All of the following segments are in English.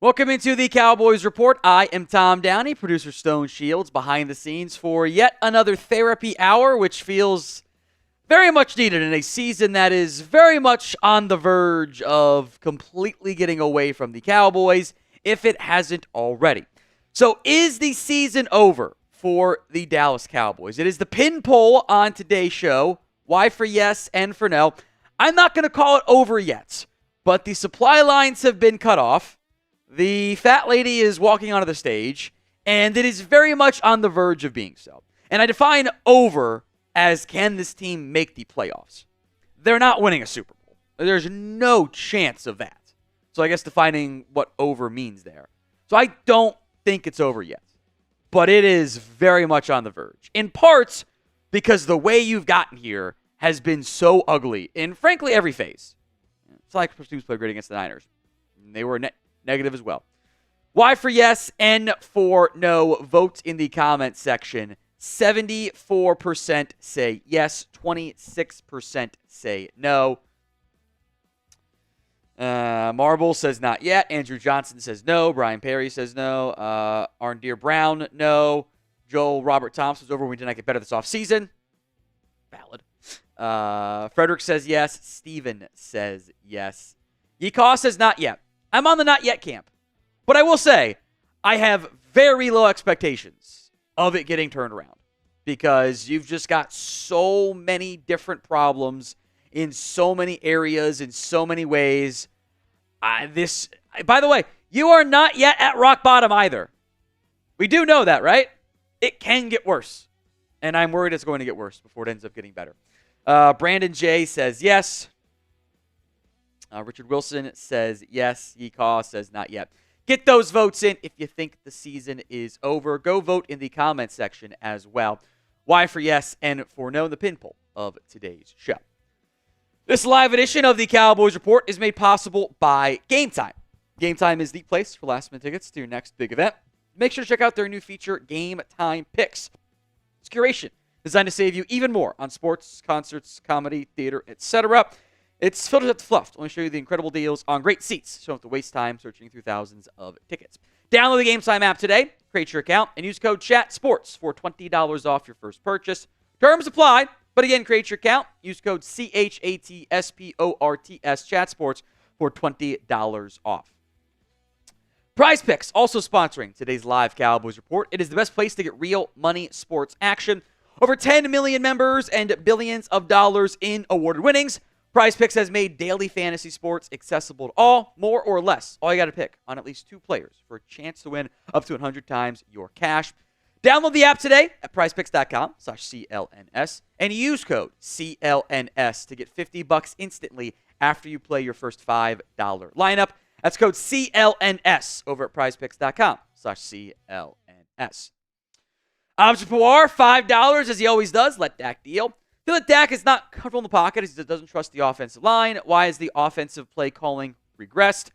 Welcome into the Cowboys Report. I am Tom Downey, producer Stone Shields, behind the scenes for yet another therapy hour, which feels very much needed in a season that is very much on the verge of completely getting away from the Cowboys, if it hasn't already. So is the season over for the Dallas Cowboys? It is the pin poll on today's show. Why for yes and for no. I'm not going to call it over yet, but the supply lines have been cut off. The fat lady is walking onto the stage, and it is very much on the verge of being so. And I define over as, can this team make the playoffs? They're not winning a Super Bowl. There's no chance of that. So I guess defining what over means there. So I don't think it's over yet, but it is very much on the verge. In parts because the way you've gotten here has been so ugly in, frankly, every phase. It's like teams played great against the Niners. They were negative as well. Y for yes, N for no. Vote in the comment section. 74% say yes, 26% say no. Marble says not yet. Andrew Johnson says no. Brian Perry says no. Arndeer Brown, no. Joel Robert Thompson says over. We did not get better this offseason. Valid. Frederick says yes. Steven says yes. Yekaw says not yet. I'm on the not yet camp. But I will say, I have very low expectations of it getting turned around. Because you've just got so many different problems in so many areas, in so many ways. By the way, you are not yet at rock bottom either. We do know that, right? It can get worse. And I'm worried it's going to get worse before it ends up getting better. Brandon J says yes. Richard Wilson says yes. Yekaw says not yet. Get those votes in if you think the season is over. Go vote in the comment section as well. Y for yes and for no in the pin poll of today's show. This live edition of the Cowboys Report is made possible by Game Time. Game Time is the place for last-minute tickets to your next big event. Make sure to check out their new feature, Game Time Picks. It's curation designed to save you even more on sports, concerts, comedy, theater, etc. It's filtered up to fluff to only show you the incredible deals on great seats, so you don't have to waste time searching through thousands of tickets. Download the Game Time app today, create your account, and use code CHATSPORTS for $20 off your first purchase. Terms apply, but again, create your account, use code CHATSPORTS, CHATSPORTS for $20 off. Prize Picks, also sponsoring today's live Cowboys Report. It is the best place to get real money sports action. Over 10 million members and billions of dollars in awarded winnings. Prize Picks has made daily fantasy sports accessible to all, more or less. All you got to pick on at least two players for a chance to win up to 100 times your cash. Download the app today at prizepicks.com/CLNS and use code CLNS to get $50 instantly after you play your first $5 lineup. That's code CLNS over at prizepicks.com/CLNS. Entrepreneur, $5 as he always does. Let Dak deal. Feel that Dak is not comfortable in the pocket as he doesn't trust the offensive line. Why is the offensive play calling regressed?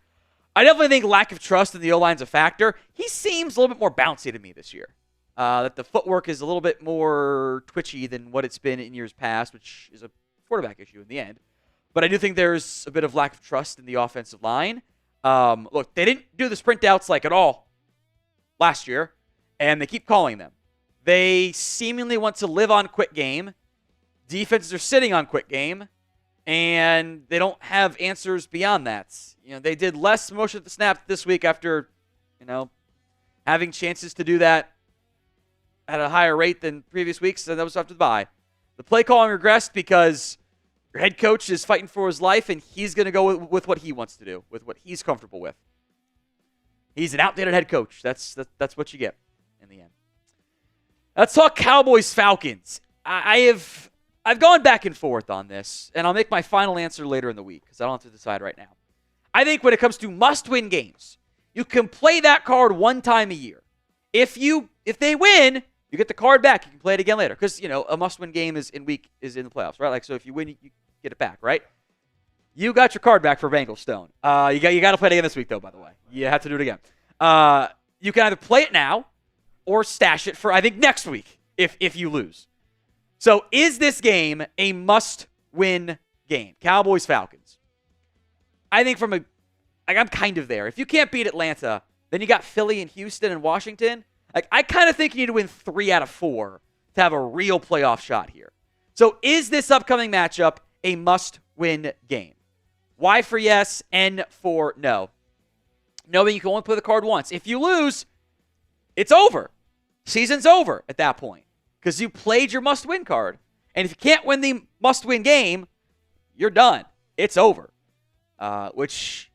I definitely think lack of trust in the O-line is a factor. He seems a little bit more bouncy to me this year. That the footwork is a little bit more twitchy than what it's been in years past, which is a quarterback issue in the end. But I do think there's a bit of lack of trust in the offensive line. Look, they didn't do the sprint outs like at all last year, and they keep calling them. They seemingly want to live on quick game. Defenses are sitting on quick game, and they don't have answers beyond that. You know, they did less motion at the snap this week after, having chances to do that at a higher rate than previous weeks, and that was after the bye. The play calling regressed because your head coach is fighting for his life, and he's going to go with what he wants to do, with what he's comfortable with. He's an outdated head coach. That's what you get in the end. Let's talk Cowboys Falcons. I've gone back and forth on this, and I'll make my final answer later in the week because I don't have to decide right now. I think when it comes to must-win games, you can play that card one time a year. If they win, you get the card back. You can play it again later because a must-win game is in the playoffs, right? Like, so if you win, you get it back, right? You got your card back for Bengals Stone. You got to play it again this week, though. By the way, you have to do it again. You can either play it now or stash it for, I think, next week if you lose. So is this game a must-win game? Cowboys-Falcons. I think from I'm kind of there. If you can't beat Atlanta, then you got Philly and Houston and Washington. Like, I kind of think you need to win 3 out of 4 to have a real playoff shot here. So is this upcoming matchup a must-win game? Y for yes, N for no. Knowing you can only play the card once. If you lose, it's over. Season's over at that point because you played your must-win card. And if you can't win the must-win game, you're done. It's over. Which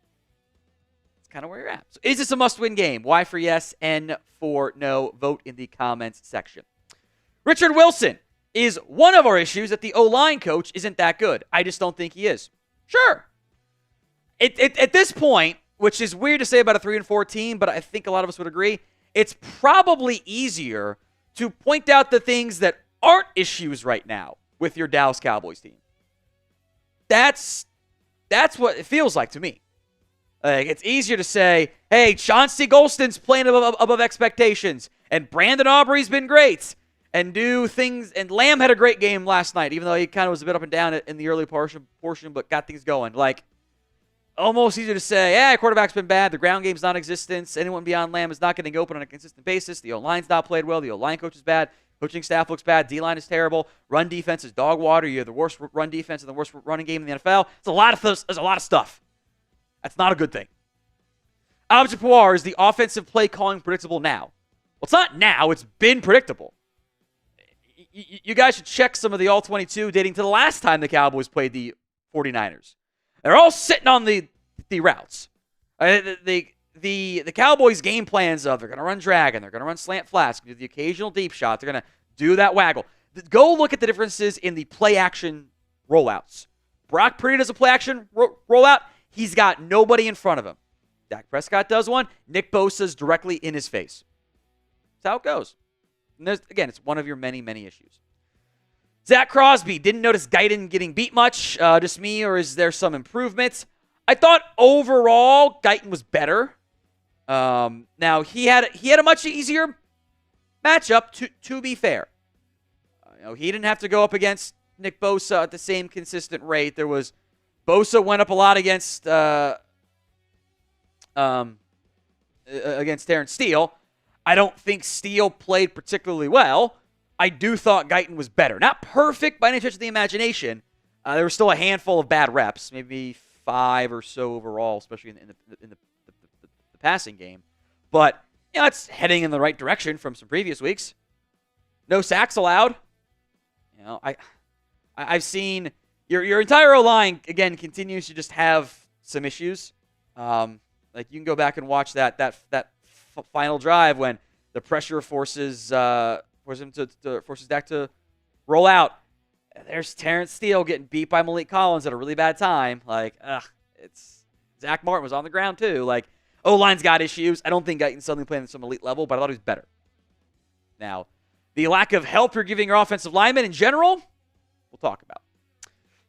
is kind of where you're at. So is this a must-win game? Y for yes, N for no. Vote in the comments section. Richard Wilson is one of our issues that the O-line coach isn't that good. I just don't think he is. Sure. At this point, which is weird to say about a 3-4 team, but I think a lot of us would agree, it's probably easier to point out the things that aren't issues right now with your Dallas Cowboys team. That's what it feels like to me. Like, it's easier to say, hey, Chauncey Golston's playing above expectations, and Brandon Aubrey's been great, and do things, and Lamb had a great game last night, even though he kind of was a bit up and down in the early portion, but got things going. Like, almost easier to say, yeah, quarterback's been bad, the ground game's non-existent, anyone beyond Lamb is not getting open on a consistent basis, the O-line's not played well, the O-line coach is bad, coaching staff looks bad, D-line is terrible, run defense is dog water, you have the worst run defense and the worst running game in the NFL. There's a lot of stuff. That's not a good thing. Object Poir, is the offensive play calling predictable now? Well, it's not now, it's been predictable. You guys should check some of the All-22 dating to the last time the Cowboys played the 49ers. They're all sitting on the routes. The Cowboys' game plans of they're going to run drag and they're going to run slant flats, do the occasional deep shot. They're going to do that waggle. Go look at the differences in the play-action rollouts. Brock Purdy does a play-action rollout. He's got nobody in front of him. Dak Prescott does one. Nick Bosa's directly in his face. That's how it goes. And again, it's one of your many, many issues. Zach Crosby, didn't notice Guyton getting beat much. Just me, or is there some improvements? I thought overall Guyton was better. Now he had a much easier matchup. To be fair, he didn't have to go up against Nick Bosa at the same consistent rate. Bosa went up a lot against Terence Steele. I don't think Steele played particularly well. I do thought Guyton was better. Not perfect by any stretch of the imagination. There were still a handful of bad reps, maybe 5 or so overall, especially in the passing game. But it's heading in the right direction from some previous weeks. No sacks allowed. I've seen your entire O-line again continues to just have some issues. Like you can go back and watch that final drive when the pressure forces Dak to roll out. There's Terence Steele getting beat by Malik Collins at a really bad time. Like, it's Zach Martin was on the ground too. Like, O-line's got issues. I don't think Guyton's suddenly playing at some elite level, but I thought he was better. Now, the lack of help you're giving your offensive linemen in general, we'll talk about.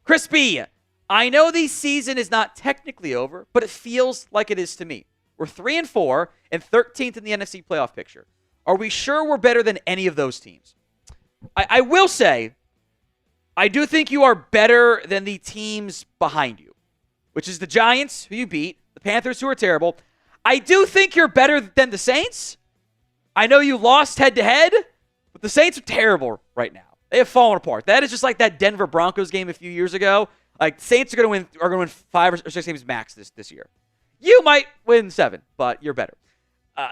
Chris B, I know the season is not technically over, but it feels like it is to me. We're 3-4 and 13th in the NFC playoff picture. Are we sure we're better than any of those teams? I will say, I do think you are better than the teams behind you, which is the Giants, who you beat, the Panthers, who are terrible. I do think you're better than the Saints. I know you lost head-to-head, but the Saints are terrible right now. They have fallen apart. That is just like that Denver Broncos game a few years ago. Like, Saints are going to win 5 or 6 games max this year. You might win 7, but you're better.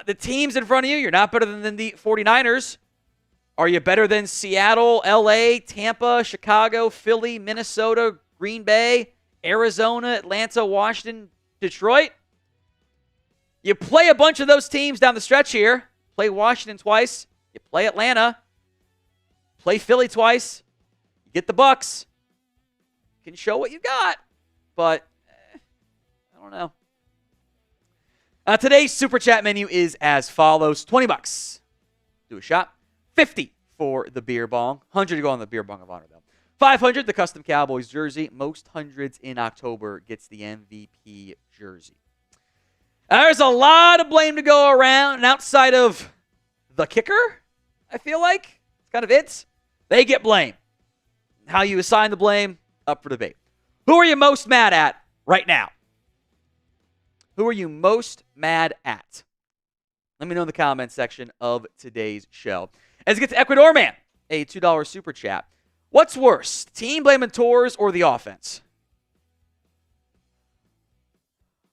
The teams in front of you, you're not better than the 49ers. Are you better than Seattle, LA, Tampa, Chicago, Philly, Minnesota, Green Bay, Arizona, Atlanta, Washington, Detroit? You play a bunch of those teams down the stretch here. Play Washington twice. You play Atlanta. Play Philly twice. You get the Bucks. You can show what you got. But, I don't know. Today's Super Chat menu is as follows. $20. Do a shot. $50 for the beer bong. $100 to go on the beer bong of honor, though. $500, the custom Cowboys jersey. Most hundreds in October gets the MVP jersey. There's a lot of blame to go around, and outside of the kicker, I feel like, it's kind of it. They get blame. How you assign the blame, up for debate. Who are you most mad at right now? Who are you most mad at? Let me know in the comments section of today's show. As we get to Ecuador Man, a $2 super chat. What's worse, team blaming Torres or the offense?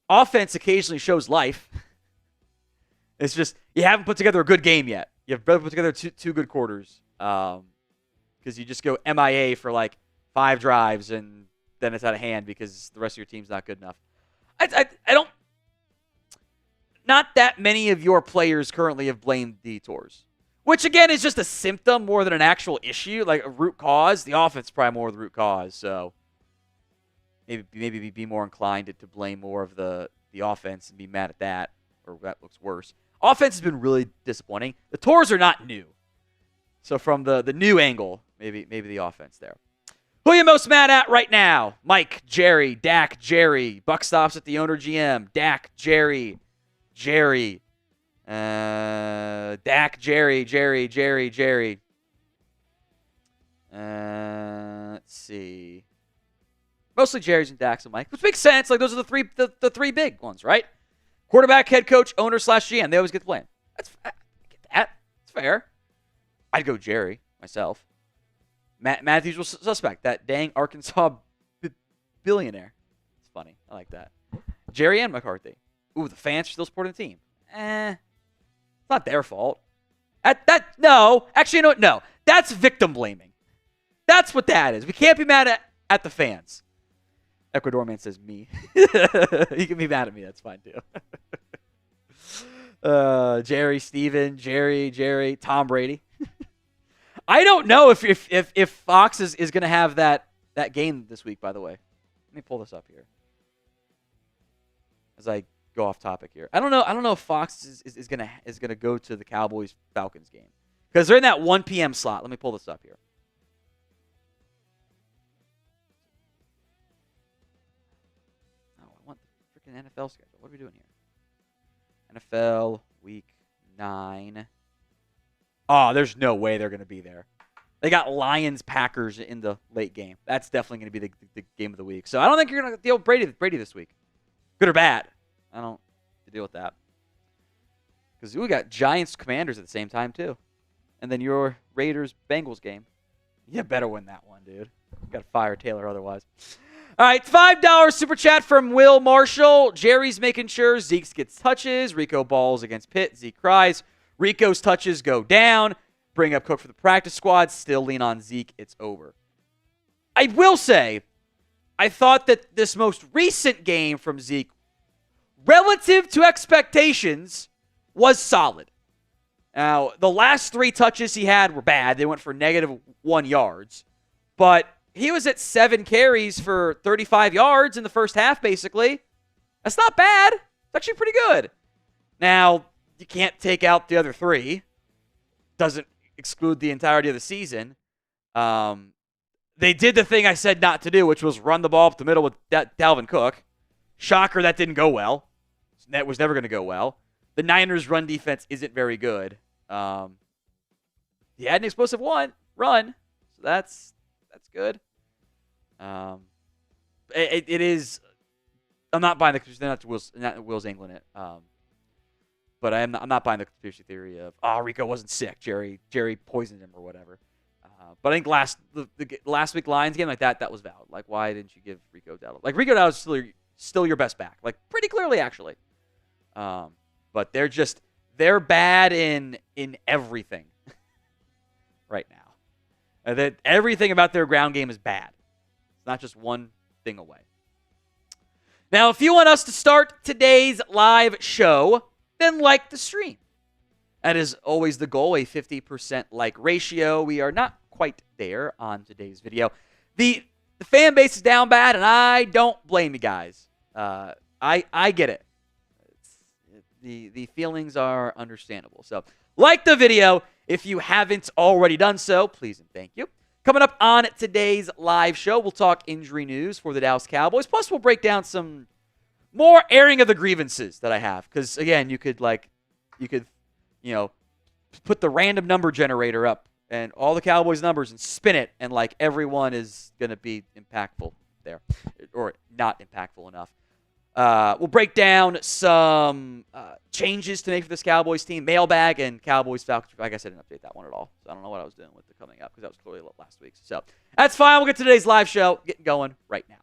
Offense occasionally shows life. It's just you haven't put together a good game yet. You have put together two good quarters. Because you just go MIA for like 5 drives and then it's out of hand because the rest of your team's not good enough. I don't. Not that many of your players currently have blamed the Tours, which again is just a symptom more than an actual issue, like a root cause. The offense is probably more of the root cause, so maybe be more inclined to blame more of the offense and be mad at that, or that looks worse. Offense has been really disappointing. The Tours are not new, so from the new angle, maybe the offense there. Who are you most mad at right now? Mike, Jerry, Dak, Jerry. Buck stops at the owner GM. Dak, Jerry. Dak, Jerry. Let's see. Mostly Jerry's and Dax and Mike, which makes sense. Like those are the three big ones, right? Quarterback, head coach, owner / GM. They always get the blame. I get that. It's fair. I'd go Jerry myself. Matthews was suspect. That dang Arkansas billionaire. It's funny. I like that. Jerry and McCarthy. Ooh, the fans are still supporting the team. It's not their fault. No. Actually, you know what? No. That's victim blaming. That's what that is. We can't be mad at the fans. Ecuador Man says me. You can be mad at me. That's fine, too. Jerry, Steven, Jerry, Tom Brady. I don't know if Fox is going to have that game this week, by the way. Let me pull this up here as I go off topic here. I don't know if Fox is gonna go to the Cowboys Falcons game because they're in that 1 p.m. slot. Let me pull this up here. Oh, I want the freaking NFL schedule. What are we doing here? NFL Week 9. Oh, there's no way they're gonna be there. They got Lions Packers in the late game. That's definitely gonna be the game of the week. So I don't think you're gonna deal with Brady this week. Good or bad. I don't have to deal with that. Because we got Giants Commanders at the same time, too. And then your Raiders Bengals game. You better win that one, dude. Got to fire Taylor otherwise. All right, $5 super chat from Will Marshall. Jerry's making sure Zeke gets touches. Rico balls against Pitt. Zeke cries. Rico's touches go down. Bring up Cook for the practice squad. Still lean on Zeke. It's over. I will say, I thought that this most recent game from Zeke, relative to expectations, was solid. Now, the last 3 touches he had were bad. They went for -1 yards. But he was at 7 carries for 35 yards in the first half, basically. That's not bad. It's actually pretty good. Now, you can't take out the other 3. Doesn't exclude the entirety of the season. They did the thing I said not to do, which was run the ball up the middle with Dalvin Cook. Shocker, that didn't go well. That was never going to go well. The Niners' run defense isn't very good. He had an explosive run, so that's good. It is. I'm not buying not Will's angling it. But I'm not buying the conspiracy theory of Rico wasn't sick. Jerry poisoned him or whatever. But I think the last week Lions game like that was valid. Like, why didn't you give Rico Dowdle? Like, Rico Dowdle is still your best back. Like, pretty clearly, actually. But they're bad in everything right now. That everything about their ground game is bad. It's not just one thing away. Now, if you want us to start today's live show, then like the stream. That is always the goal, a 50% like ratio. We are not quite there on today's video. The fan base is down bad, and I don't blame you guys. I get it. The feelings are understandable. So, like the video if you haven't already done so. Please and thank you. Coming up on today's live show, we'll talk injury news for the Dallas Cowboys. Plus, we'll break down some more airing of the grievances that I have. Because, again, you could, put the random number generator up and all the Cowboys numbers and spin it, and, everyone is going to be impactful there. Or not impactful enough. We'll break down some changes to make for this Cowboys team, mailbag, and Cowboys Falcons. I guess I didn't update that one at all, so I don't know what I was doing with the coming up because that was clearly last week. So that's fine. We'll get to today's live show. Getting going right now.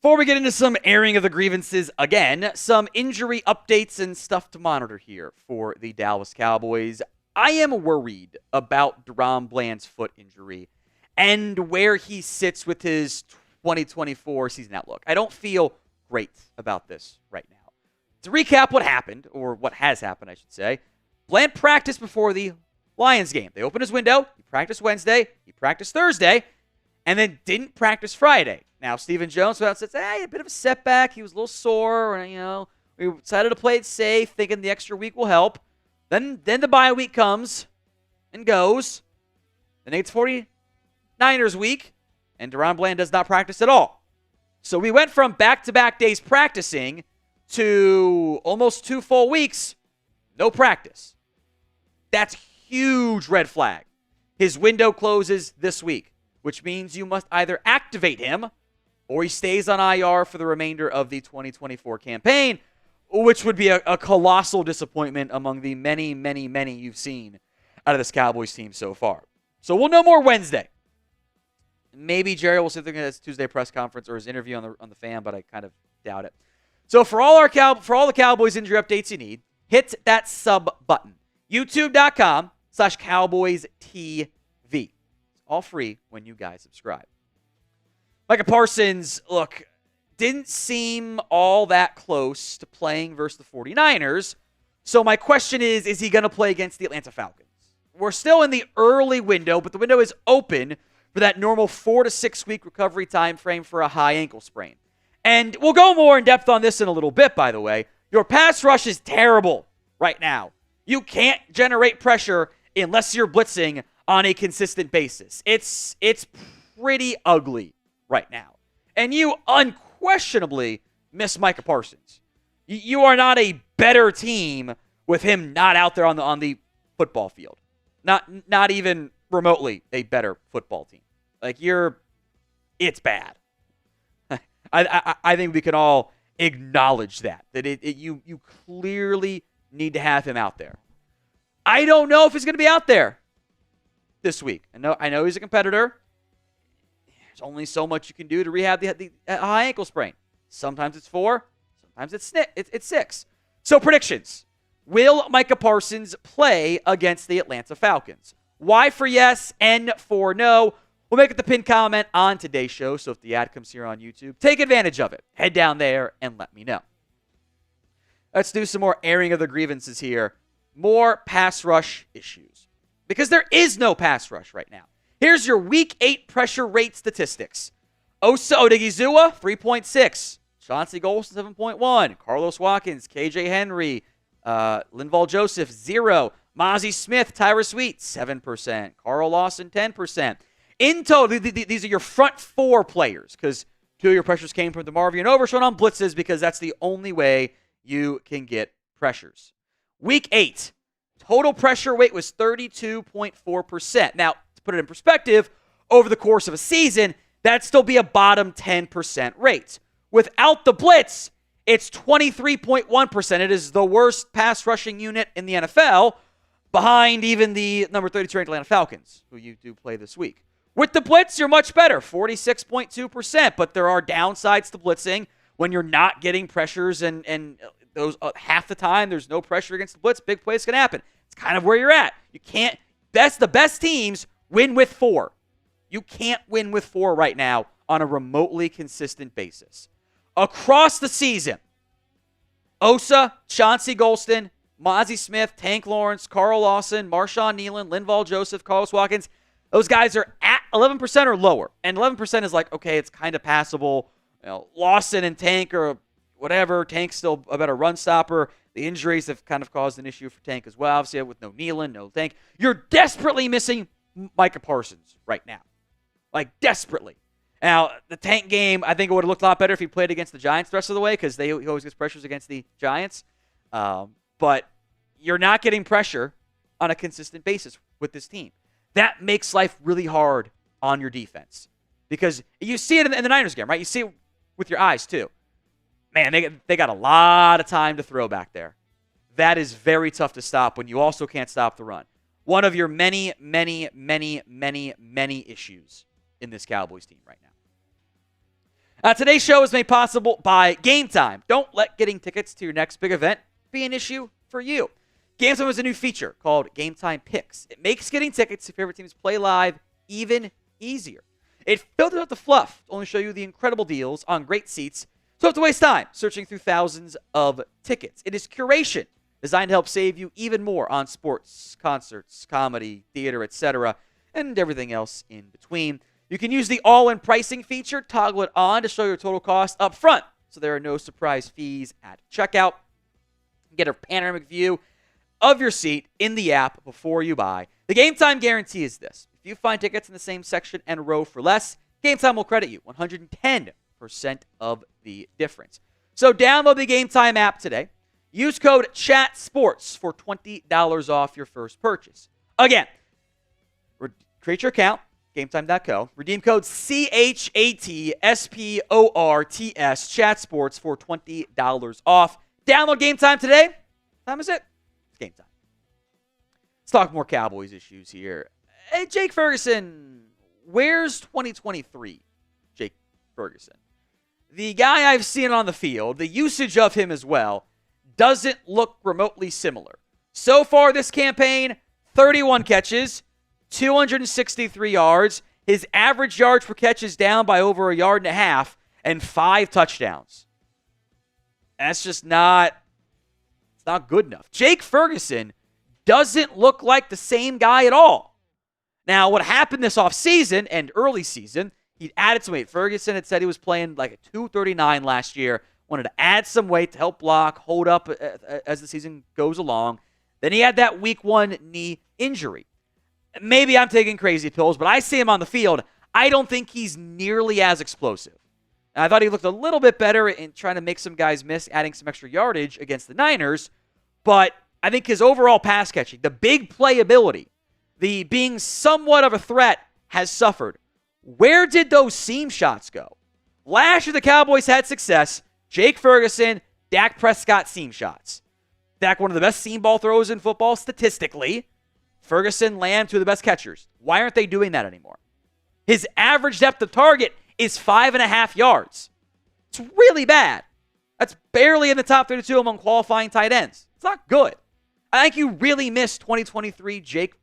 Before we get into some airing of the grievances again, some injury updates and stuff to monitor here for the Dallas Cowboys. I am worried about DaRon Bland's foot injury and where he sits with his 2024 season outlook. I don't feel great about this right now. To recap what happened, or what has happened, I should say, Bland practiced before the Lions game. They opened his window. He practiced Wednesday. He practiced Thursday, and then didn't practice Friday. Now, Stephen Jones says, hey, a bit of a setback. He was a little sore. And, we decided to play it safe, thinking the extra week will help. Then the bye week comes and goes. Then it's 49ers week, and DaRon Bland does not practice at all. So we went from back-to-back days practicing to almost 2 full weeks, no practice. That's huge red flag. His window closes this week, which means you must either activate him or he stays on IR for the remainder of the 2024 campaign, which would be a colossal disappointment among the many, many, many you've seen out of this Cowboys team so far. So we'll know more Wednesday. Maybe Jerry will sit there at his Tuesday press conference or his interview on the fan, but I kind of doubt it. So for all the Cowboys injury updates you need, hit that sub button. YouTube.com/CowboysTV. It's all free when you guys subscribe. Micah Parsons, look, didn't seem all that close to playing versus the 49ers. So my question is he going to play against the Atlanta Falcons? We're still in the early window, but the window is open for that normal 4 to 6 week recovery time frame for a high ankle sprain. And we'll go more in depth on this in a little bit, by the way. Your pass rush is terrible right now. You can't generate pressure unless you're blitzing on a consistent basis. It's pretty ugly right now. And you unquestionably miss Micah Parsons. You are not a better team with him not out there on the football field. Not even remotely a better football team. It's bad. I think we can all acknowledge that you clearly need to have him out there. I don't know if he's going to be out there this week. I know he's a competitor. There's only so much you can do to rehab the high ankle sprain. Sometimes it's 4, sometimes it's 6. So predictions. Will Micah Parsons play against the Atlanta Falcons? Y for yes, N for no. We'll make it the pinned comment on today's show, so if the ad comes here on YouTube, take advantage of it. Head down there and let me know. Let's do some more airing of the grievances here. More pass rush issues. Because there is no pass rush right now. Here's your Week 8 pressure rate statistics. Osa Odigizua, 3.6. Chauncey Golston, 7.1. Carlos Watkins, KJ Henry, Linval Joseph, 0. Mozzie Smith, Tyrus Wheat, 7%. Carl Lawson, 10%. In total, these are your front 4 players because 2 of your pressures came from DeMarvion and Overshown on blitzes because that's the only way you can get pressures. Week 8, total pressure weight was 32.4%. Now, to put it in perspective, over the course of a season, that'd still be a bottom 10% rate. Without the blitz, it's 23.1%. It is the worst pass rushing unit in the NFL, behind even the number 32 ranked Atlanta Falcons, who you do play this week. With the blitz, you're much better, 46.2%, but there are downsides to blitzing when you're not getting pressures and those half the time there's no pressure against the blitz, big plays can happen. It's kind of where you're at. You can't, the best teams win with 4. You can't win with 4 right now on a remotely consistent basis. Across the season, Osa, Chauncey Golston, Mozzie Smith, Tank Lawrence, Carl Lawson, Marshawn Nealon, Linval Joseph, Carlos Watkins, those guys are at 11% or lower. And 11% is like, okay, it's kind of passable. Lawson and Tank or whatever. Tank's still a better run stopper. The injuries have kind of caused an issue for Tank as well. Obviously, with no Nealon, no Tank. You're desperately missing Micah Parsons right now. Desperately. Now, the Tank game, I think it would have looked a lot better if he played against the Giants the rest of the way because he always gets pressures against the Giants. But you're not getting pressure on a consistent basis with this team. That makes life really hard on your defense because you see it in the Niners game, right? You see it with your eyes too. Man, they got a lot of time to throw back there. That is very tough to stop when you also can't stop the run. One of your many, many, many, many, many issues in this Cowboys team right now. Today's show is made possible by Game Time. Don't let getting tickets to your next big event be an issue for you. Game Time is a new feature called Game Time Picks. It makes getting tickets to favorite teams play live even easier. It filters out the fluff to only show you the incredible deals on great seats, so you don't have to waste time searching through thousands of tickets. It is curation designed to help save you even more on sports, concerts, comedy, theater, etc., and everything else in between. You can use the all-in pricing feature, toggle it on to show your total cost up front, so there are no surprise fees at checkout. Get a panoramic view of your seat in the app before you buy. The Game Time guarantee is this. If you find tickets in the same section and row for less, Game Time will credit you 110% of the difference. So download the Game Time app today. Use code CHATSPORTS for $20 off your first purchase. Again, create your account, gametime.co. Redeem code CHATSPORTS, CHATSPORTS for $20 off. Download Game Time today. What time is it? It's game time. Let's talk more Cowboys issues here. Hey, Jake Ferguson. Where's 2023 Jake Ferguson? The guy I've seen on the field, the usage of him as well, doesn't look remotely similar. So far this campaign, 31 catches, 263 yards. His average yards per catch is down by over 1.5 yards and 5 touchdowns. That's just not good enough. Jake Ferguson doesn't look like the same guy at all. Now, what happened this offseason and early season, he added some weight. Ferguson had said he was playing like a 239 last year, wanted to add some weight to help block, hold up as the season goes along. Then he had that week 1 knee injury. Maybe I'm taking crazy pills, but I see him on the field. I don't think he's nearly as explosive. And I thought he looked a little bit better in trying to make some guys miss, adding some extra yardage against the Niners. But I think his overall pass catching, the big playability, the being somewhat of a threat has suffered. Where did those seam shots go? Last year the Cowboys had success. Jake Ferguson, Dak Prescott seam shots. Dak, one of the best seam ball throws in football statistically. Ferguson, Lamb, 2 of the best catchers. Why aren't they doing that anymore? His average depth of target is 5.5 yards. It's really bad. That's barely in the top 32 among qualifying tight ends. It's not good. I think you really miss 2023 Jake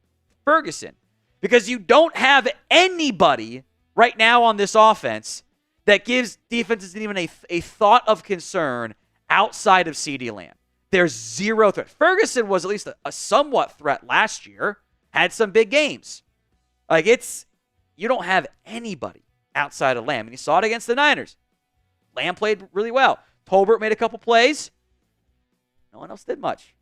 Ferguson because you don't have anybody right now on this offense that gives defenses even a thought of concern outside of CeeDee Lamb. There's zero threat. Ferguson was at least a somewhat threat last year, had some big games. You don't have anybody outside of Lamb. And you saw it against the Niners. Lamb played really well. Tolbert made a couple plays. No one else did much.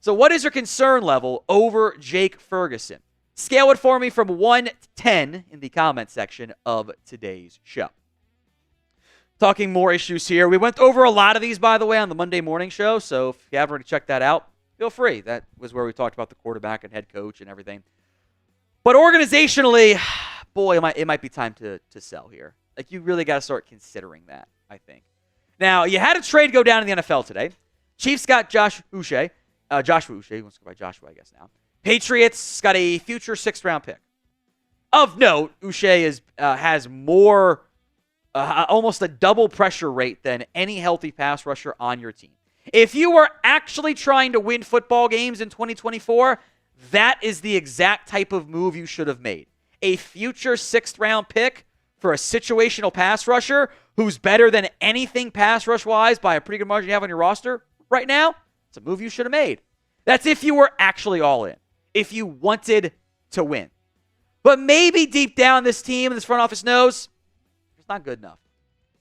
So what is your concern level over Jake Ferguson? Scale it for me from 1 to 10 in the comment section of today's show. Talking more issues here. We went over a lot of these, by the way, on the Monday morning show. So if you haven't already checked that out, feel free. That was where we talked about the quarterback and head coach and everything. But organizationally, boy, it might be time to sell here. Like, you really got to start considering that, I think. Now, you had a trade go down in the NFL today. Chiefs got Joshua Uche. He wants to go by Joshua, I guess, now. Patriots got a future 6th-round pick. Of note, Uche has more, almost a double pressure rate than any healthy pass rusher on your team. If you were actually trying to win football games in 2024, that is the exact type of move you should have made. A future 6th-round pick for a situational pass rusher who's better than anything pass rush-wise by a pretty good margin you have on your roster right now, it's a move you should have made. That's if you were actually all in. If you wanted to win. But maybe deep down this team and this front office knows it's not good enough.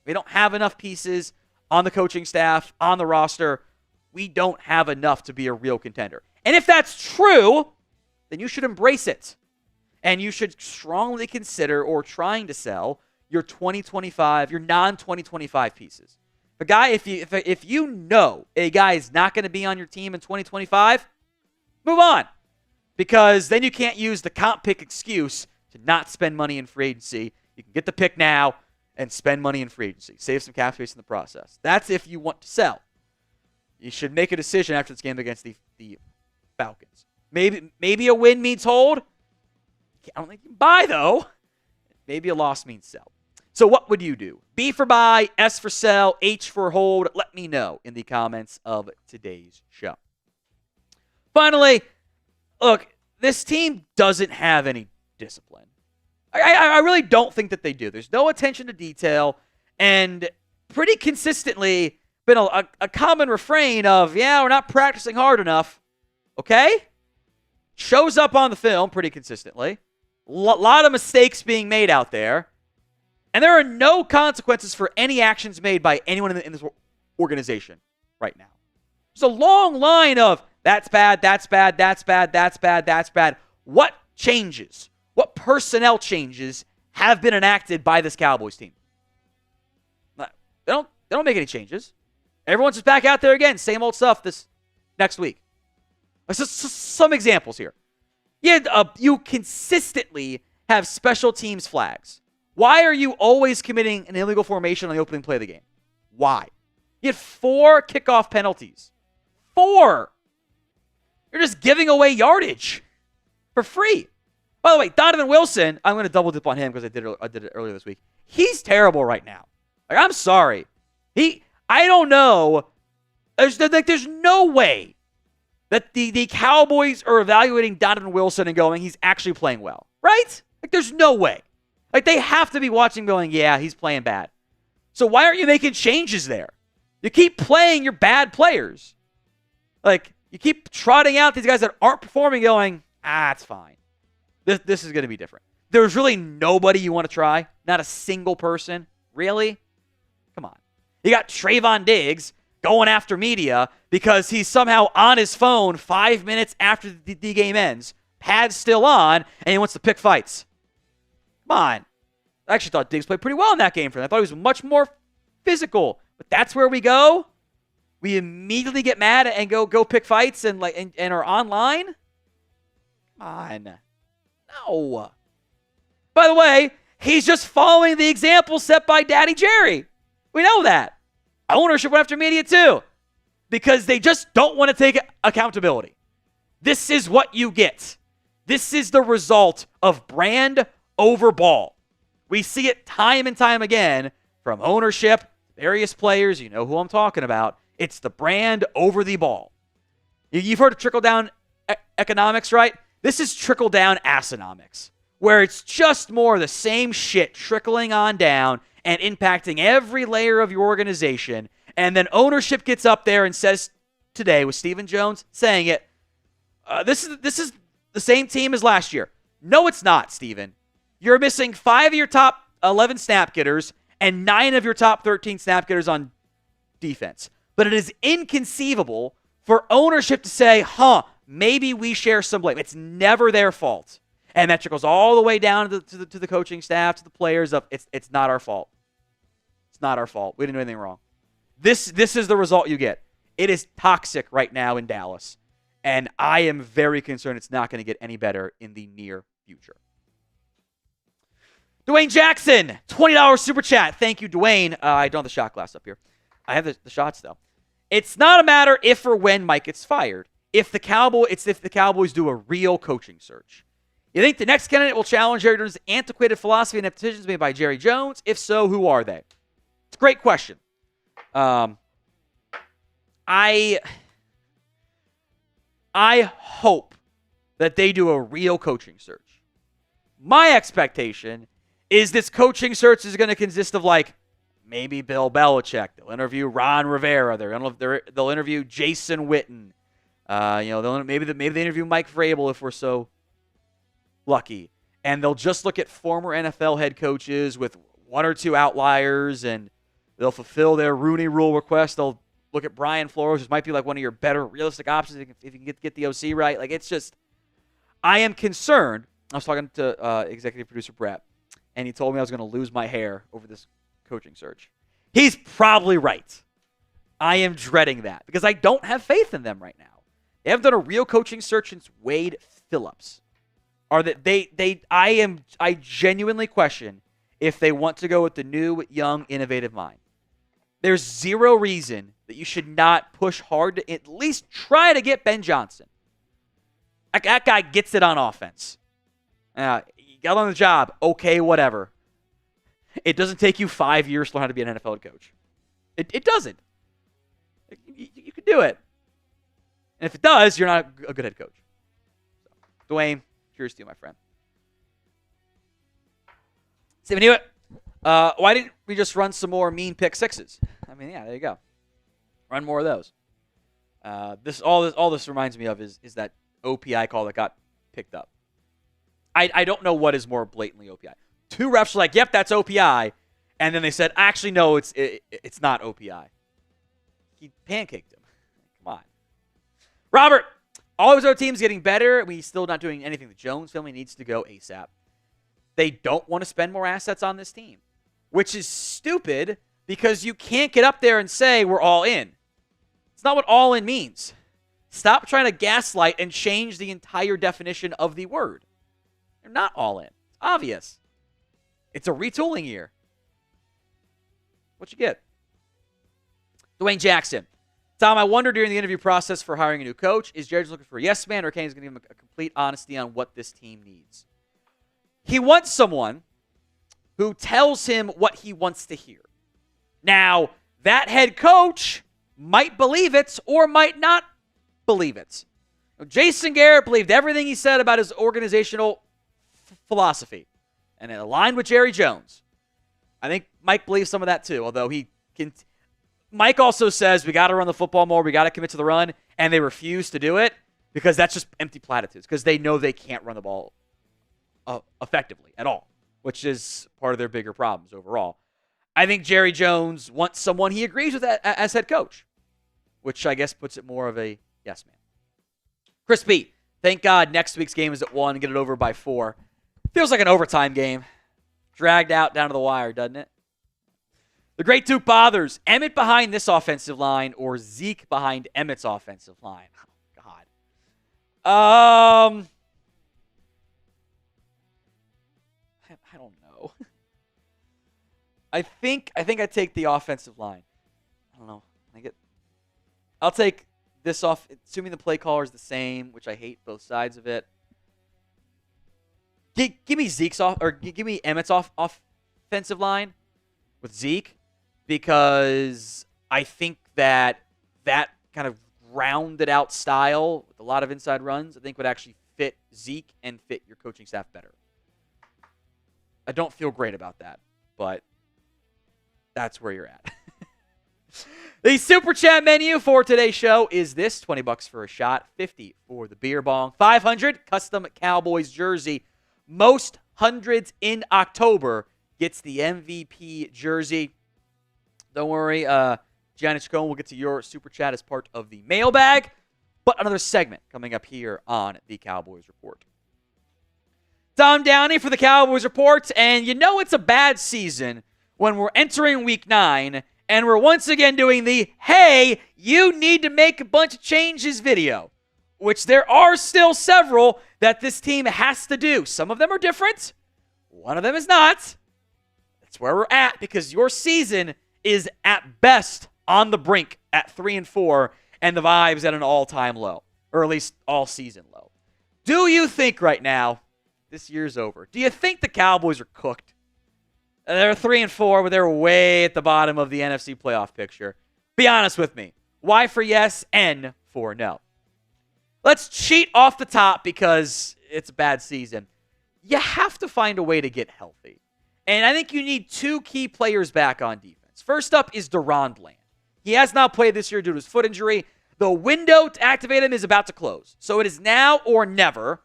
We don't have enough pieces on the coaching staff, on the roster. We don't have enough to be a real contender. And if that's true, then you should embrace it. And you should strongly consider or trying to sell your 2025, your non-2025 pieces. A guy, if you know a guy is not going to be on your team in 2025, move on. because then you can't use the comp pick excuse to not spend money in free agency. You can get the pick now and spend money in free agency. Save some cap space in the process. That's if you want to sell. You should make a decision after this game against the Falcons. Maybe a win means hold. I don't think you can buy, though. Maybe a loss means sell. So what would you do? B for buy, S for sell, H for hold. Let me know in the comments of today's show. Finally, look, this team doesn't have any discipline. I really don't think that they do. There's no attention to detail, and pretty consistently been a common refrain of, yeah, we're not practicing hard enough. Okay? Shows up on the film pretty consistently. Lot of mistakes being made out there. And there are no consequences for any actions made by anyone in this organization right now. There's a long line of, that's bad, that's bad, that's bad, that's bad, that's bad. What changes? What personnel changes have been enacted by this Cowboys team? They don't make any changes. Everyone's just back out there again. Same old stuff this next week. Some examples here. You consistently have special teams flags. Why are you always committing an illegal formation on the opening play of the game? Why? You had 4 kickoff penalties. 4! You're just giving away yardage for free. By the way, Donovan Wilson, I'm going to double dip on him because I did it earlier this week. He's terrible right now. Like, I'm sorry. I don't know. There's no way that the Cowboys are evaluating Donovan Wilson and going, he's actually playing well. Right? Like, there's no way. Like, they have to be watching going, yeah, he's playing bad. So why aren't you making changes there? You keep playing your bad players. Like, you keep trotting out these guys that aren't performing going, it's fine. This is going to be different. There's really nobody you want to try. Not a single person. Really? Come on. You got Trayvon Diggs going after media because he's somehow on his phone 5 minutes after the game ends. Pad's still on, and he wants to pick fights. Come on. I actually thought Diggs played pretty well in that game for them. I thought he was much more physical. But that's where we go? We immediately get mad and go pick fights and are online? Come on. No. By the way, he's just following the example set by Daddy Jerry. We know that. Ownership went after media too. Because they just don't want to take accountability. This is what you get. This is the result of brand over ball. We see it time and time again from ownership, various players. You know who I'm talking about. It's the brand over the ball. You've heard of trickle-down economics, right? This is trickle-down asonomics, where it's just more of the same shit trickling on down and impacting every layer of your organization. And then ownership gets up there and says today, with Stephen Jones saying it, this is the same team as last year. No, it's not, Stephen. You're missing 5 of your top 11 snap getters and 9 of your top 13 snap getters on defense. But it is inconceivable for ownership to say, maybe we share some blame. It's never their fault. And that trickles all the way down to the coaching staff, to the players of, it's not our fault. It's not our fault. We didn't do anything wrong. This is the result you get. It is toxic right now in Dallas. And I am very concerned it's not going to get any better in the near future. Dwayne Jackson, $20 super chat. Thank you, Dwayne. I don't have the shot glass up here. I have the shots, though. It's not a matter if or when Mike gets fired. It's if the Cowboys do a real coaching search. You think the next candidate will challenge Jerry Jones' antiquated philosophy and have decisions made by Jerry Jones? If so, who are they? It's a great question. I hope that they do a real coaching search. My expectation is this coaching search is going to consist of maybe Bill Belichick. They'll interview Ron Rivera. They'll interview Jason Witten. Maybe they interview Mike Vrabel if we're so lucky. And they'll just look at former NFL head coaches with 1 or 2 outliers, and they'll fulfill their Rooney Rule request. They'll look at Brian Flores, which might be one of your better realistic options if you can get the OC right. It's just, I am concerned. I was talking to executive producer Brett, and he told me I was going to lose my hair over this coaching search. He's probably right. I am dreading that because I don't have faith in them right now. They haven't done a real coaching search since Wade Phillips are that I genuinely question if they want to go with the new, young, innovative mind. There's zero reason that you should not push hard to at least try to get Ben Johnson. That guy gets it on offense. You got on the job, okay, whatever. It doesn't take you 5 years to learn how to be an NFL coach. It doesn't. You can do it. And if it does, you're not a good head coach. So, Dwayne, cheers to you, my friend. Stephen Hewitt, why didn't we just run some more mean pick sixes? I mean, yeah, there you go. Run more of those. All this reminds me of is that OPI call that got picked up. I don't know what is more blatantly OPI. Two refs were like, "Yep, that's OPI," and then they said, "Actually, no, it's not OPI." He pancaked him. Come on, Robert. All of his other teams getting better. We still not doing anything. The Jones family needs to go ASAP. They don't want to spend more assets on this team, which is stupid because you can't get up there and say we're all in. It's not what all in means. Stop trying to gaslight and change the entire definition of the word. They're not all in. It's obvious. It's a retooling year. What you get? Dwayne Jackson. Tom, I wonder during the interview process for hiring a new coach, is Jerry's looking for a yes man or Kane's going to give him a complete honesty on what this team needs? He wants someone who tells him what he wants to hear. Now, that head coach might believe it or might not believe it. Jason Garrett believed everything he said about his organizational philosophy, and it aligned with Jerry Jones. I think Mike believes some of that too, although he can. Mike also says we got to run the football more, we got to commit to the run, and they refuse to do it because that's just empty platitudes because they know they can't run the ball effectively at all, which is part of their bigger problems overall. I think Jerry Jones wants someone he agrees with as head coach, which I guess puts it more of a yes man. Chris B, thank God next week's game is at 1 and get it over by 4. Feels like an overtime game. Dragged out down to the wire, doesn't it? The Great Duke bothers. Emmett behind this offensive line or Zeke behind Emmett's offensive line? Oh, God. I don't know. I think I take the offensive line. I don't know. I'll take this off, assuming the play caller is the same, which I hate both sides of it. Give me Zeke's off, or give me Emmett's offensive line with Zeke, because I think that kind of rounded out style with a lot of inside runs, I think would actually fit Zeke and fit your coaching staff better. I don't feel great about that, but that's where you're at. The Super Chat menu for today's show is this: $20 for a shot, $50 for the beer bong, $500 custom Cowboys jersey. Most hundreds in October gets the MVP jersey. Don't worry, Giannis Chacon will get to your Super Chat as part of the mailbag, but another segment coming up here on the Cowboys Report. Tom Downey for the Cowboys Report, and you know it's a bad season when we're entering Week 9 and we're once again doing the, hey, you need to make a bunch of changes video, which there are still several that this team has to do. Some of them are different. One of them is not. That's where we're at because your season is at best on the brink at 3-4 and the vibes at an all-time low, or at least all-season low. Do you think right now, this year's over, do you think the Cowboys are cooked? They're 3-4, but they're way at the bottom of the NFC playoff picture. Be honest with me. Y for yes, N for no. Let's cheat off the top because it's a bad season. You have to find a way to get healthy. And I think you need two key players back on defense. First up is DaRon Bland. He has not played this year due to his foot injury. The window to activate him is about to close. So it is now or never,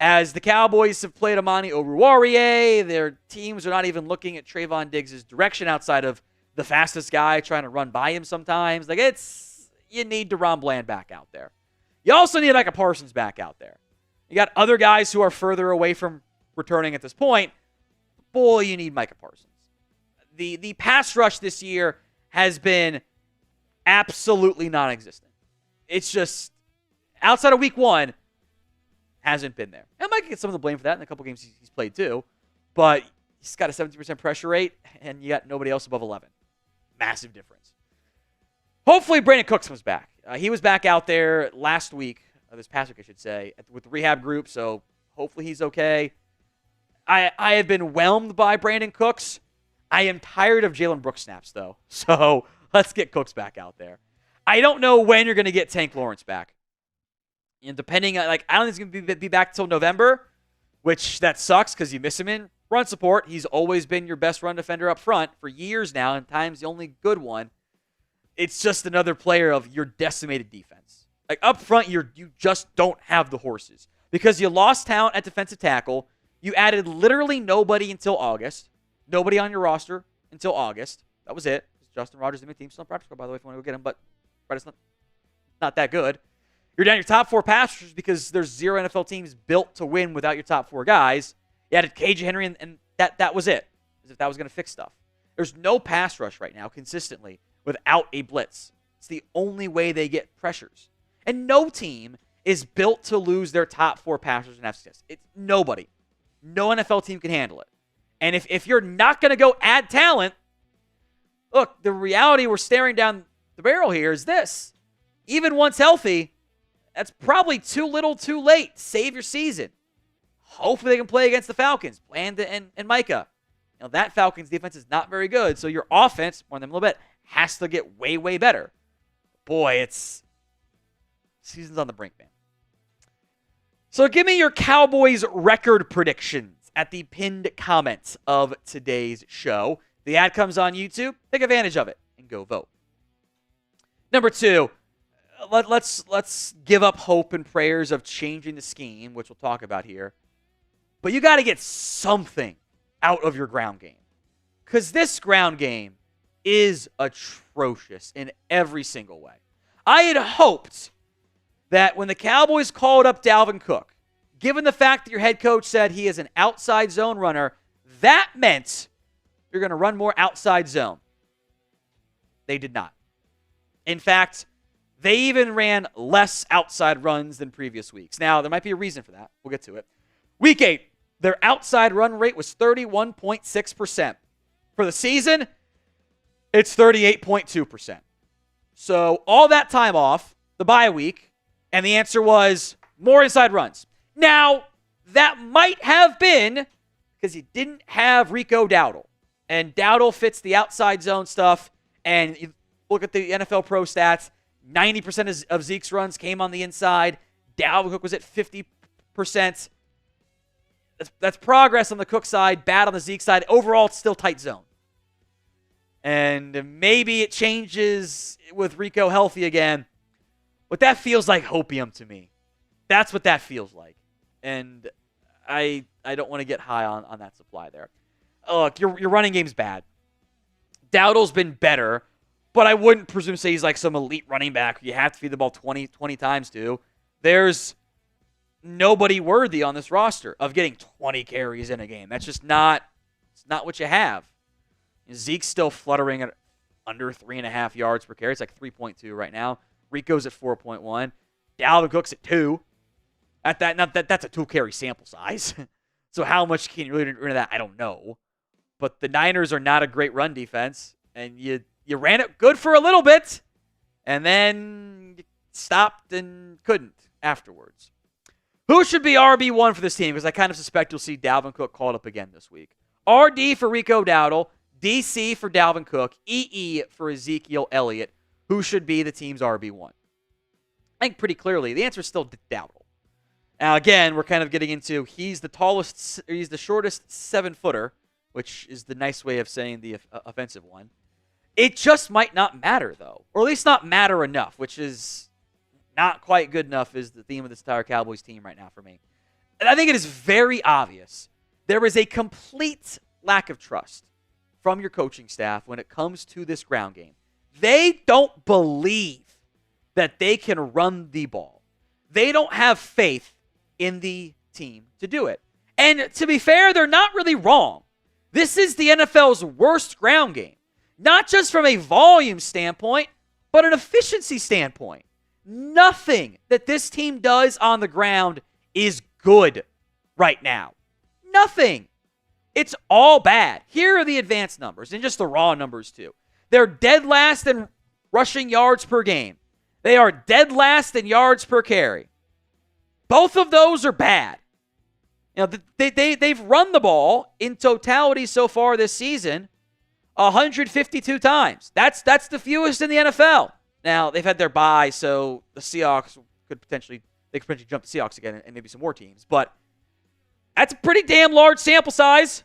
as the Cowboys have played Amani Oruwariye. Their teams are not even looking at Trayvon Diggs' direction outside of the fastest guy trying to run by him sometimes. You need DaRon Bland back out there. You also need Micah Parsons back out there. You got other guys who are further away from returning at this point. Boy, you need Micah Parsons. The pass rush this year has been absolutely non-existent. It's just, outside of week 1, Hasn't been there. And Mike can get some of the blame for that in a couple games he's played too. But he's got a 70% pressure rate, and you got nobody else above 11. Massive difference. Hopefully Brandon Cooks comes back. He was back out there last week, this past week I should say, with the rehab group, so hopefully he's okay. I have been whelmed by Brandon Cooks. I am tired of Jalen Brooks snaps, though. So let's get Cooks back out there. I don't know when you're going to get Tank Lawrence back. And depending on, I don't think he's going to be back until November, which that sucks because you miss him in run support. He's always been your best run defender up front for years now, and times the only good one. It's just another player of your decimated defense. Up front, you just don't have the horses because you lost talent at defensive tackle. You added literally nobody until August. Nobody on your roster until August. That was it. Justin Rogers is in my team. Still on practice squad, by the way, if you want to go get him, but it's not that good. You're down your top 4 pass rushers because there's 0 NFL teams built to win without your top 4 guys. You added KJ Henry, and that was it, as if that was going to fix stuff. There's no pass rush right now consistently without a blitz. It's the only way they get pressures. And no team is built to lose their top 4 passers and have success. It's nobody. No NFL team can handle it. And if you're not going to go add talent, look, the reality we're staring down the barrel here is this. Even once healthy, that's probably too little too late. Save your season. Hopefully they can play against the Falcons, Bland and Micah. That Falcons defense is not very good, so your offense, more than a little bit, has to get way, way better. Boy, season's on the brink, man. So give me your Cowboys record predictions at the pinned comments of today's show. The ad comes on YouTube. Take advantage of it and go vote. Number 2, let's give up hope and prayers of changing the scheme, which we'll talk about here. But you got to get something out of your ground game. Because this ground game is atrocious in every single way. I had hoped that when the Cowboys called up Dalvin Cook, given the fact that your head coach said he is an outside zone runner, that meant you're going to run more outside zone. They did not. In fact, they even ran less outside runs than previous weeks. Now, there might be a reason for that. We'll get to it. Week 8, their outside run rate was 31.6%. For the season, it's 38.2%. So all that time off, the bye week, and the answer was more inside runs. Now, that might have been because you didn't have Rico Dowdle. And Dowdle fits the outside zone stuff. And you look at the NFL Pro stats, 90% of Zeke's runs came on the inside. Dalvin Cook was at 50%. That's progress on the Cook side, bad on the Zeke side. Overall, it's still tight zone. And maybe it changes with Rico healthy again. But that feels like hopium to me. That's what that feels like. And I don't want to get high on that supply there. Look, your running game's bad. Dowdle's been better, but I wouldn't presume say he's like some elite running back you have to feed the ball 20 times to. There's nobody worthy on this roster of getting 20 carries in a game. That's just not what you have. Zeke's still fluttering at under 3.5 yards per carry. It's like 3.2 right now. Rico's at 4.1. Dalvin Cook's at 2. That's a 2-carry sample size. So how much can you really do into that? I don't know. But the Niners are not a great run defense, and you ran it good for a little bit, and then you stopped and couldn't afterwards. Who should be RB1 for this team? Because I kind of suspect you'll see Dalvin Cook called up again this week. RD for Rico Dowdle, DC for Dalvin Cook, EE for Ezekiel Elliott. Who should be the team's RB1? I think pretty clearly the answer is still Dowdle. Now, again, we're kind of getting into he's the shortest 7-footer, which is the nice way of saying the offensive one. It just might not matter, though, or at least not matter enough, which is not quite good enough is the theme of this entire Cowboys team right now for me. And I think it is very obvious there is a complete lack of trust from your coaching staff when it comes to this ground game. They don't believe that they can run the ball. They don't have faith in the team to do it. And to be fair, they're not really wrong. This is the NFL's worst ground game. Not just from a volume standpoint, but an efficiency standpoint. Nothing that this team does on the ground is good right now? Nothing. It's all bad. Here are the advanced numbers and just the raw numbers too. They're dead last in rushing yards per game. They are dead last in yards per carry. Both of those are bad. You know, they've run the ball in totality so far this season 152 times. That's the fewest in the NFL. Now, they've had their bye, so the Seahawks could potentially jump the Seahawks again and maybe some more teams. But that's a pretty damn large sample size.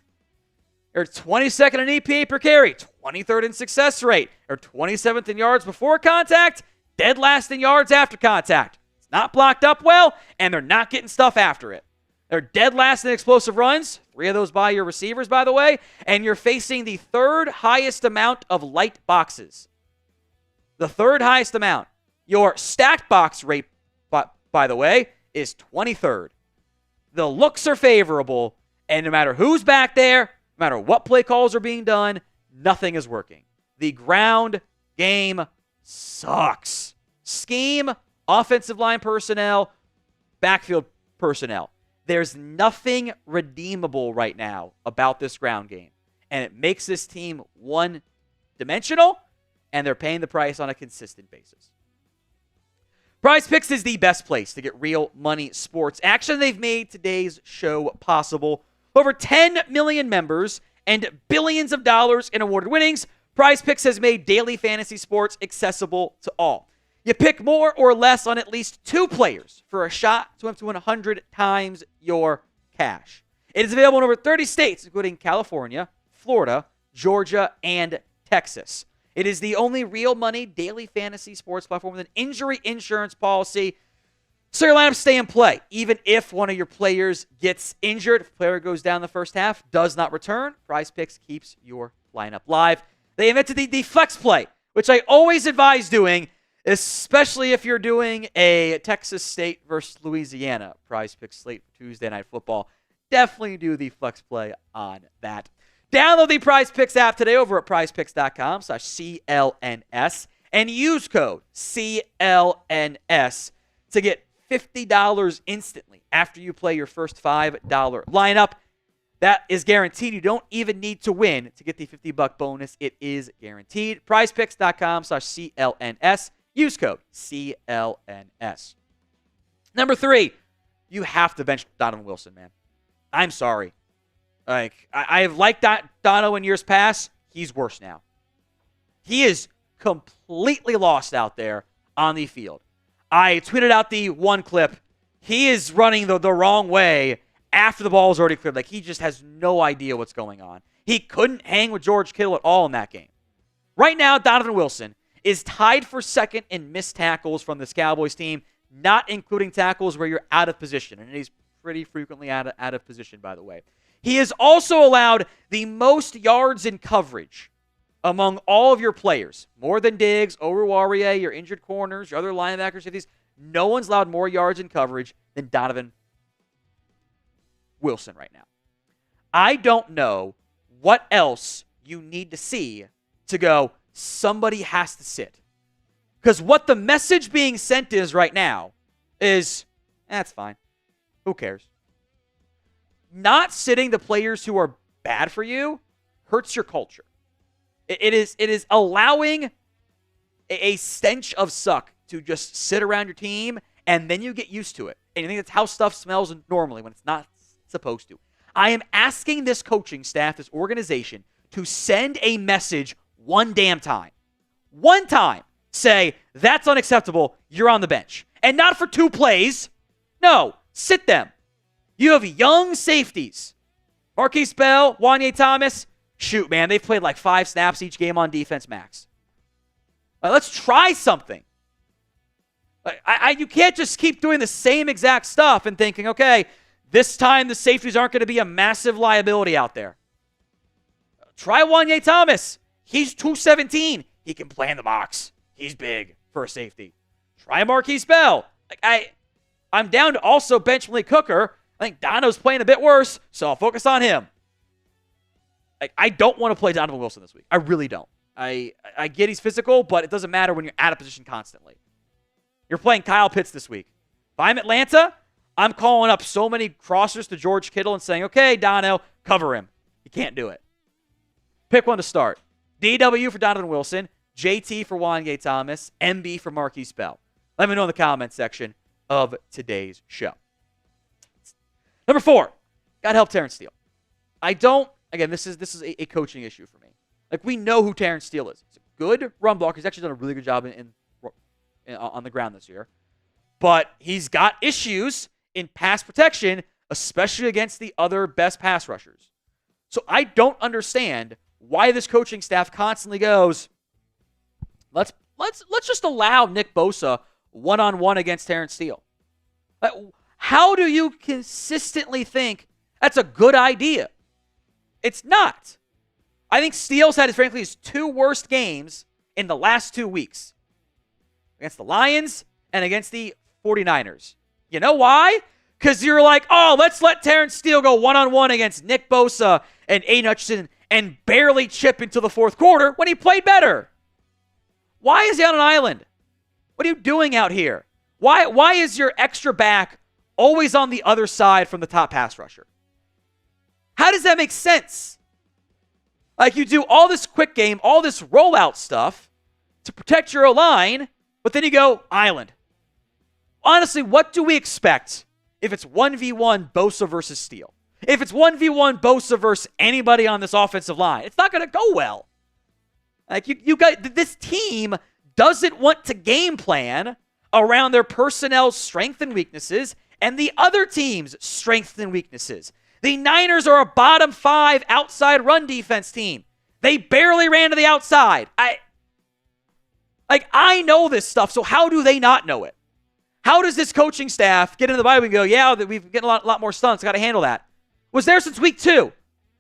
They're 22nd in EPA per carry, 23rd in success rate. They're 27th in yards before contact, dead last in yards after contact. It's not blocked up well, and they're not getting stuff after it. They're dead last in explosive runs, 3 of those by your receivers, by the way, and you're facing the 3rd highest amount of light boxes. The 3rd highest amount. Your stacked box rate, by the way, is 23rd. The looks are favorable, and no matter who's back there, no matter what play calls are being done, nothing is working. The ground game sucks. Scheme, offensive line personnel, backfield personnel. There's nothing redeemable right now about this ground game, and it makes this team one-dimensional, and they're paying the price on a consistent basis. Prize Picks is the best place to get real money sports action. They've made today's show possible. Over 10 million members and billions of dollars in awarded winnings, Prize Picks has made daily fantasy sports accessible to all. You pick more or less on at least 2 players for a shot to up to 100 times your cash. It is available in over 30 states, including California, Florida, Georgia, and Texas. It is the only real money daily fantasy sports platform with an injury insurance policy, so your lineups stay in play. Even if one of your players gets injured, if a player goes down the first half, does not return, Prize Picks keeps your lineup live. They invented the flex play, which I always advise doing, especially if you're doing a Texas State versus Louisiana Prize Picks slate for Tuesday Night Football. Definitely do the flex play on that. Download the Prize Picks app today over at prizepicks.com/CLNS and use code CLNS to get $50 instantly after you play your first $5 lineup. That is guaranteed. You don't even need to win to get the $50 bonus. It is guaranteed. prizepicks.com/CLNS. Use code CLNS. Number 3, you have to bench Donovan Wilson, man. I'm sorry. I've liked Dono in years past. He's worse now. He is completely lost out there on the field. I tweeted out the one clip. He is running the wrong way after the ball is already cleared. He just has no idea what's going on. He couldn't hang with George Kittle at all in that game. Right now, Donovan Wilson is tied for second in missed tackles from this Cowboys team, not including tackles where you're out of position. And he's pretty frequently out of position, by the way. He has also allowed the most yards in coverage among all of your players. More than Diggs, Oruwariye, your injured corners, your other linebackers. No one's allowed more yards in coverage than Donovan Wilson right now. I don't know what else you need to see to go, somebody has to sit. Because what the message being sent is right now is, that's fine. Who cares? Not sitting the players who are bad for you hurts your culture. It is allowing a stench of suck to just sit around your team, and then you get used to it. And you think that's how stuff smells normally when it's not supposed to. I am asking this coaching staff, this organization, to send a message one damn time. One time. Say, that's unacceptable. You're on the bench. And not for 2 plays. No, sit them. You have young safeties. Marquise Bell, Wanye Thomas. Shoot, man, they've played 5 snaps each game on defense max. Let's try something. You can't just keep doing the same exact stuff and thinking, okay, this time the safeties aren't going to be a massive liability out there. Try Wanye Thomas. He's 217. He can play in the box. He's big for a safety. Try Marquise Bell. I'm down to also bench Malik Hooker. I think Dono's playing a bit worse, so I'll focus on him. I don't want to play Donovan Wilson this week. I really don't. I get he's physical, but it doesn't matter when you're out of position constantly. You're playing Kyle Pitts this week. If I'm Atlanta, I'm calling up so many crossers to George Kittle and saying, okay, Dono, cover him. You can't do it. Pick one to start. DW for Donovan Wilson, JT for Wanye Thomas, MB for Marquise Bell. Let me know in the comment section of today's show. Number 4, got to help Terence Steele. This is a coaching issue for me. Like, we know who Terence Steele is. He's a good run blocker. He's actually done a really good job on the ground this year. But he's got issues in pass protection, especially against the other best pass rushers. So I don't understand why this coaching staff constantly goes, let's just allow Nick Bosa one-on-one against Terence Steele. How do you consistently think that's a good idea? It's not. I think Steele's had, frankly, his 2 worst games in the last 2 weeks. Against the Lions and against the 49ers. You know why? Because you're like, oh, let's let Terence Steele go one-on-one against Nick Bosa and Aiden Hutchinson and barely chip into the 4th quarter when he played better. Why is he on an island? What are you doing out here? Why is your extra back always on the other side from the top pass rusher? How does that make sense? Like, you do all this quick game, all this rollout stuff to protect your O-line, but then you go island. Honestly, what do we expect if it's 1v1 Bosa versus Steele? If it's 1v1 Bosa versus anybody on this offensive line, it's not going to go well. Like, you got, this team doesn't want to game plan around their personnel's strengths and weaknesses and the other team's strengths and weaknesses. The Niners are a bottom 5 outside run defense team. They barely ran to the outside. I know this stuff, so how do they not know it? How does this coaching staff get into the Bible and go, yeah, we've getting a lot more stunts, got to handle that? Was there since week 2.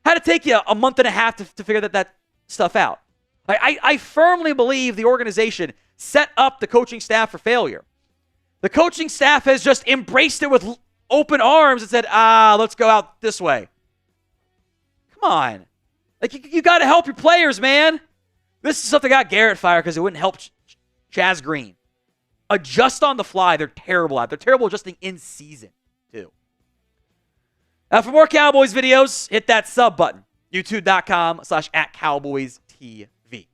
Had to take you a month and a half to figure that stuff out. I firmly believe the organization set up the coaching staff for failure. The coaching staff has just embraced it with open arms and said, let's go out this way. Come on. Like, you got to help your players, man. This is something that got Garrett fired because it wouldn't help Chaz Green. Adjust on the fly. They're terrible at. They're terrible adjusting in season, too. Now, for more Cowboys videos, hit that sub button. YouTube.com/@CowboysTV.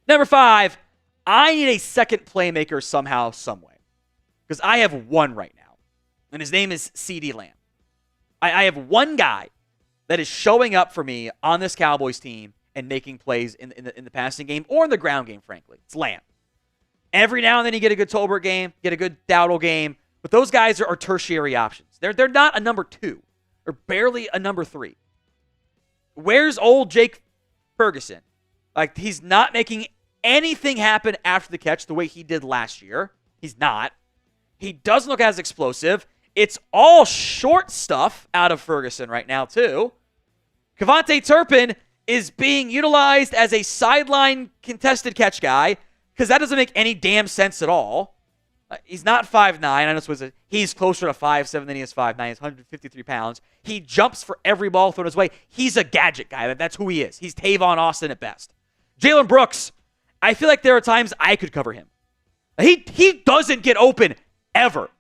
Number 5, I need a second playmaker somehow, some way. Because I have one right now. And his name is CeeDee Lamb. I have one guy that is showing up for me on this Cowboys team and making plays in the passing game or in the ground game, frankly. It's Lamb. Every now and then you get a good Tolbert game, get a good Dowdle game, but those guys are tertiary options. They're not a number 2 or barely a number 3. Where's old Jake Ferguson? Like, he's not making anything happen after the catch the way he did last year. He's not. He doesn't look as explosive. It's all short stuff out of Ferguson right now, too. Kevontae Turpin is being utilized as a sideline contested catch guy because that doesn't make any damn sense at all. He's not 5'9". I know he's closer to 5'7" than he is 5'9". He's 153 pounds. He jumps for every ball thrown his way. He's a gadget guy. That's who he is. He's Tavon Austin at best. Jalen Brooks, I feel like there are times I could cover him. He doesn't get open ever.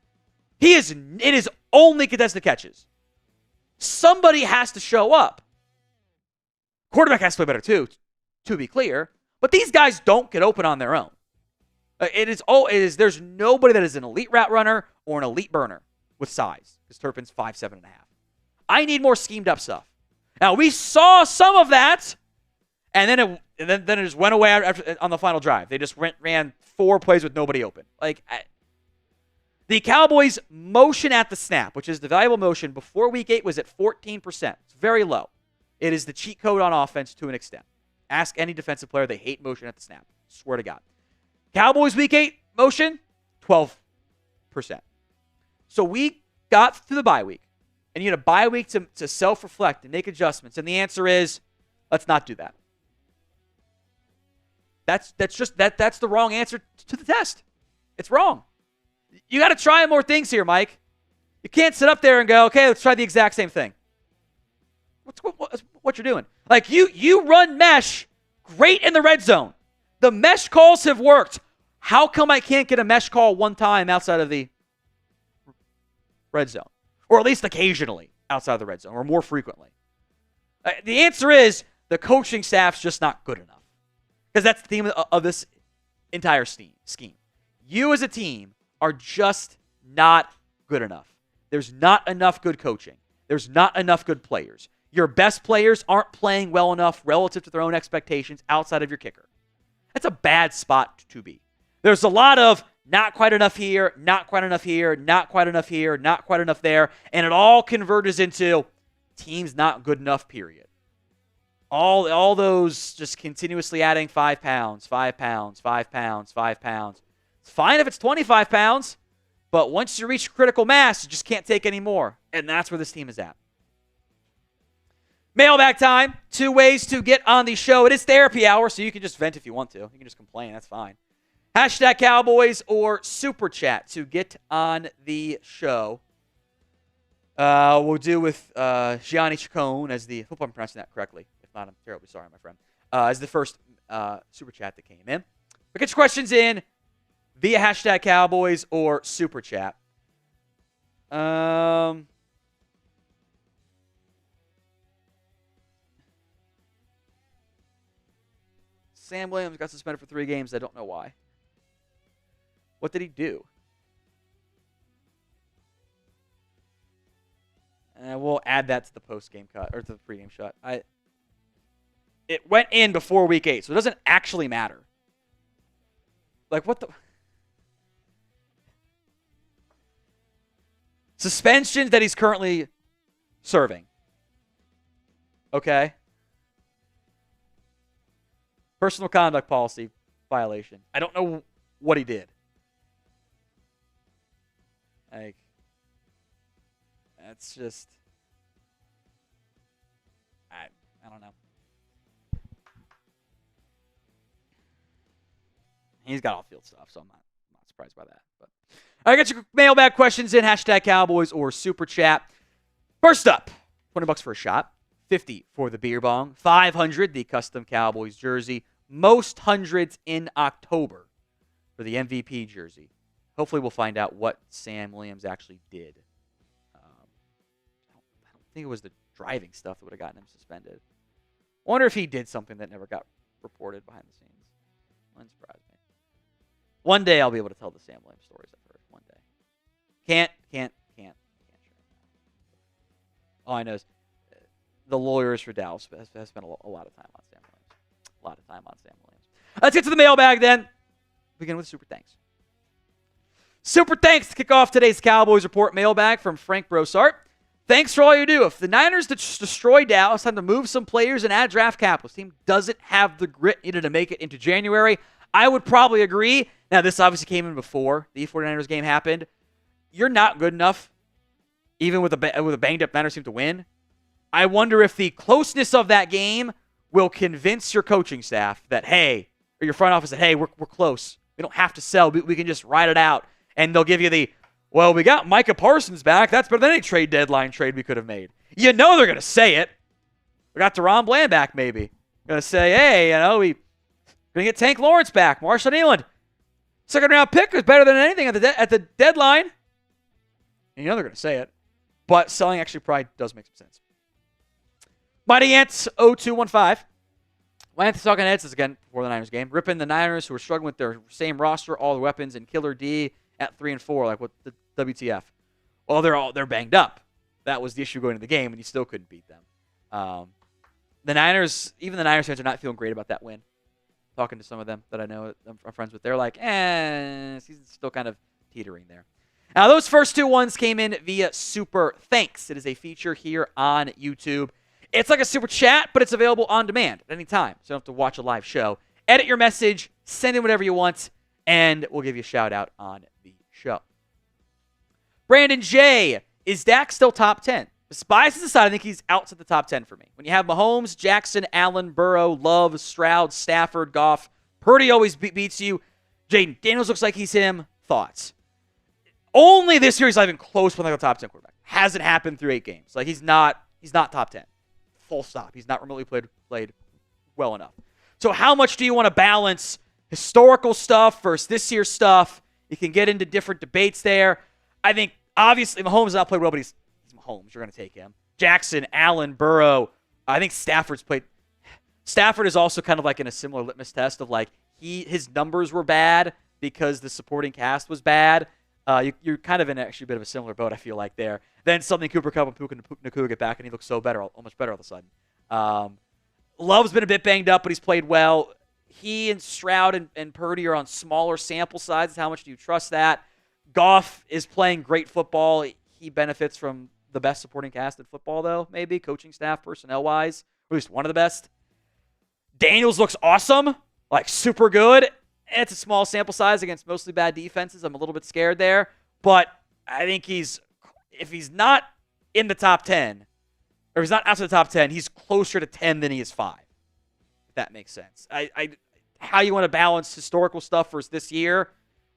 It is only contested catches. Somebody has to show up. Quarterback has to play better too, to be clear. But these guys don't get open on their own. There's nobody that is an elite route runner or an elite burner with size. Because Turpin's 5'7.5". I need more schemed up stuff. Now, we saw some of that, and then it just went away on the final drive. They just ran 4 plays with nobody open. The Cowboys' motion at the snap, which is the valuable motion, before Week 8 was at 14%. It's very low. It is the cheat code on offense to an extent. Ask any defensive player. They hate motion at the snap. Swear to God. Cowboys Week 8 motion, 12%. So we got through the bye week, and you had a bye week to self-reflect and make adjustments, and the answer is, let's not do that. That's the wrong answer to the test. It's wrong. You got to try more things here, Mike. You can't sit up there and go, okay, let's try the exact same thing. What you're doing? Like, you run mesh great in the red zone. The mesh calls have worked. How come I can't get a mesh call one time outside of the red zone, or at least occasionally outside of the red zone, or more frequently? The answer is the coaching staff's just not good enough, because that's the theme of this entire scheme. You as a team are just not good enough. There's not enough good coaching. There's not enough good players. Your best players aren't playing well enough relative to their own expectations outside of your kicker. That's a bad spot to be. There's a lot of not quite enough here, not quite enough here, not quite enough here, not quite enough there, and it all converges into team's not good enough, period. All those just continuously adding 5 pounds, 5 pounds, 5 pounds, 5 pounds. It's fine if it's 25 pounds, but once you reach critical mass, you just can't take any more, and that's where this team is at. Mailbag time. 2 ways to get on the show. It is therapy hour, so you can just vent if you want to. You can just complain. That's fine. Hashtag Cowboys or Super Chat to get on the show. We'll do with Gianni Chacon as the... I hope I'm pronouncing that correctly. If not, I'm terribly sorry, my friend. As the first Super Chat that came in. But get your questions in via hashtag Cowboys or Super Chat. Sam Williams got suspended for 3 games. I don't know why. What did he do? We'll add that to the post-game cut, or to the pregame shot. It went in before week 8, so it doesn't actually matter. Like, what the... Suspension that he's currently serving. Okay? Personal conduct policy violation. I don't know what he did. Like, that's just... I don't know. He's got off-field stuff, so I'm not surprised by that. But I got your mailbag questions in, hashtag Cowboys or Super Chat. First up, $20 for a shot, $50 for the beer bong, $500 the custom Cowboys jersey, most hundreds in October for the MVP jersey. Hopefully we'll find out what Sam Williams actually did. I don't think it was the driving stuff that would have gotten him suspended. I wonder if he did something that never got reported behind the scenes. Wouldn't surprise me. One day I'll be able to tell the Sam Williams stories I've heard. One day. Can't share. All I know is the lawyers for Dallas has spent a lot of time on Sam Williams. Let's get to the mailbag then. Begin with super thanks. Super thanks to kick off today's Cowboys Report mailbag from Frank Brossart. Thanks for all you do. If the Niners destroy Dallas, time to move some players and add draft capital. This team doesn't have the grit needed to make it into January. I would probably agree. Now, this obviously came in before the 49ers game happened. You're not good enough, even with a banged-up Niners team to win. I wonder if the closeness of that game will convince your coaching staff that, hey, or your front office that, hey, we're close. We don't have to sell. We can just ride it out. And they'll give you the, well, we got Micah Parsons back. That's better than any trade deadline trade we could have made. You know they're going to say it. We got DaRon Bland back, maybe. Going to say, hey, we're going to get Tank Lawrence back. Marshawn Eland. Second-round pick was better than anything at the deadline. And you know they're going to say it. But selling actually probably does make some sense. Mighty Ants 0215. Lance talking heads this again before the Niners game. Ripping the Niners who are struggling with their same roster, all the weapons, and Killer D at 3-4. Like, what the WTF? Well, they're banged up. That was the issue going into the game, and you still couldn't beat them. The Niners, even the Niners fans are not feeling great about that win. Talking to some of them that I know I'm friends with, they're like, season's still kind of teetering there. Now, those first 2 ones came in via Super Thanks. It is a feature here on YouTube. It's like a super chat, but it's available on demand at any time, so you don't have to watch a live show. Edit your message, send in whatever you want, and we'll give you a shout-out on the show. Brandon J. Is Dak still top 10? Bias aside, I think he's outside the top 10 for me. When you have Mahomes, Jackson, Allen, Burrow, Love, Stroud, Stafford, Goff, Purdy always beats you. Jaden Daniels looks like he's him. Thoughts? Only this year he's not even close with like a top 10 quarterback. Hasn't happened through 8 games. Like, he's not top 10. Full stop. He's not remotely played well enough. So how much do you want to balance historical stuff versus this year's stuff? You can get into different debates there. I think Obviously, Mahomes has not played well, but he's Mahomes. You're going to take him. Jackson, Allen, Burrow. I think Stafford's played. Stafford is also kind of like in a similar litmus test of like his numbers were bad because the supporting cast was bad. You're kind of in actually a bit of a similar boat, I feel like, there. Then suddenly Cooper Kupp and Puka Nacua get back, and he looks so better, almost better all of a sudden. Love's been a bit banged up, but he's played well. He and Stroud and Purdy are on smaller sample sizes. How much do you trust that? Goff is playing great football. He benefits from the best supporting cast in football, though, maybe, coaching staff, personnel-wise, or at least one of the best. Daniels looks awesome, like super good. It's a small sample size against mostly bad defenses. I'm a little bit scared there. But I think if he's not in the top 10, or he's not out of the top 10, he's closer to 10 than he is 5. If that makes sense. How you want to balance historical stuff versus this year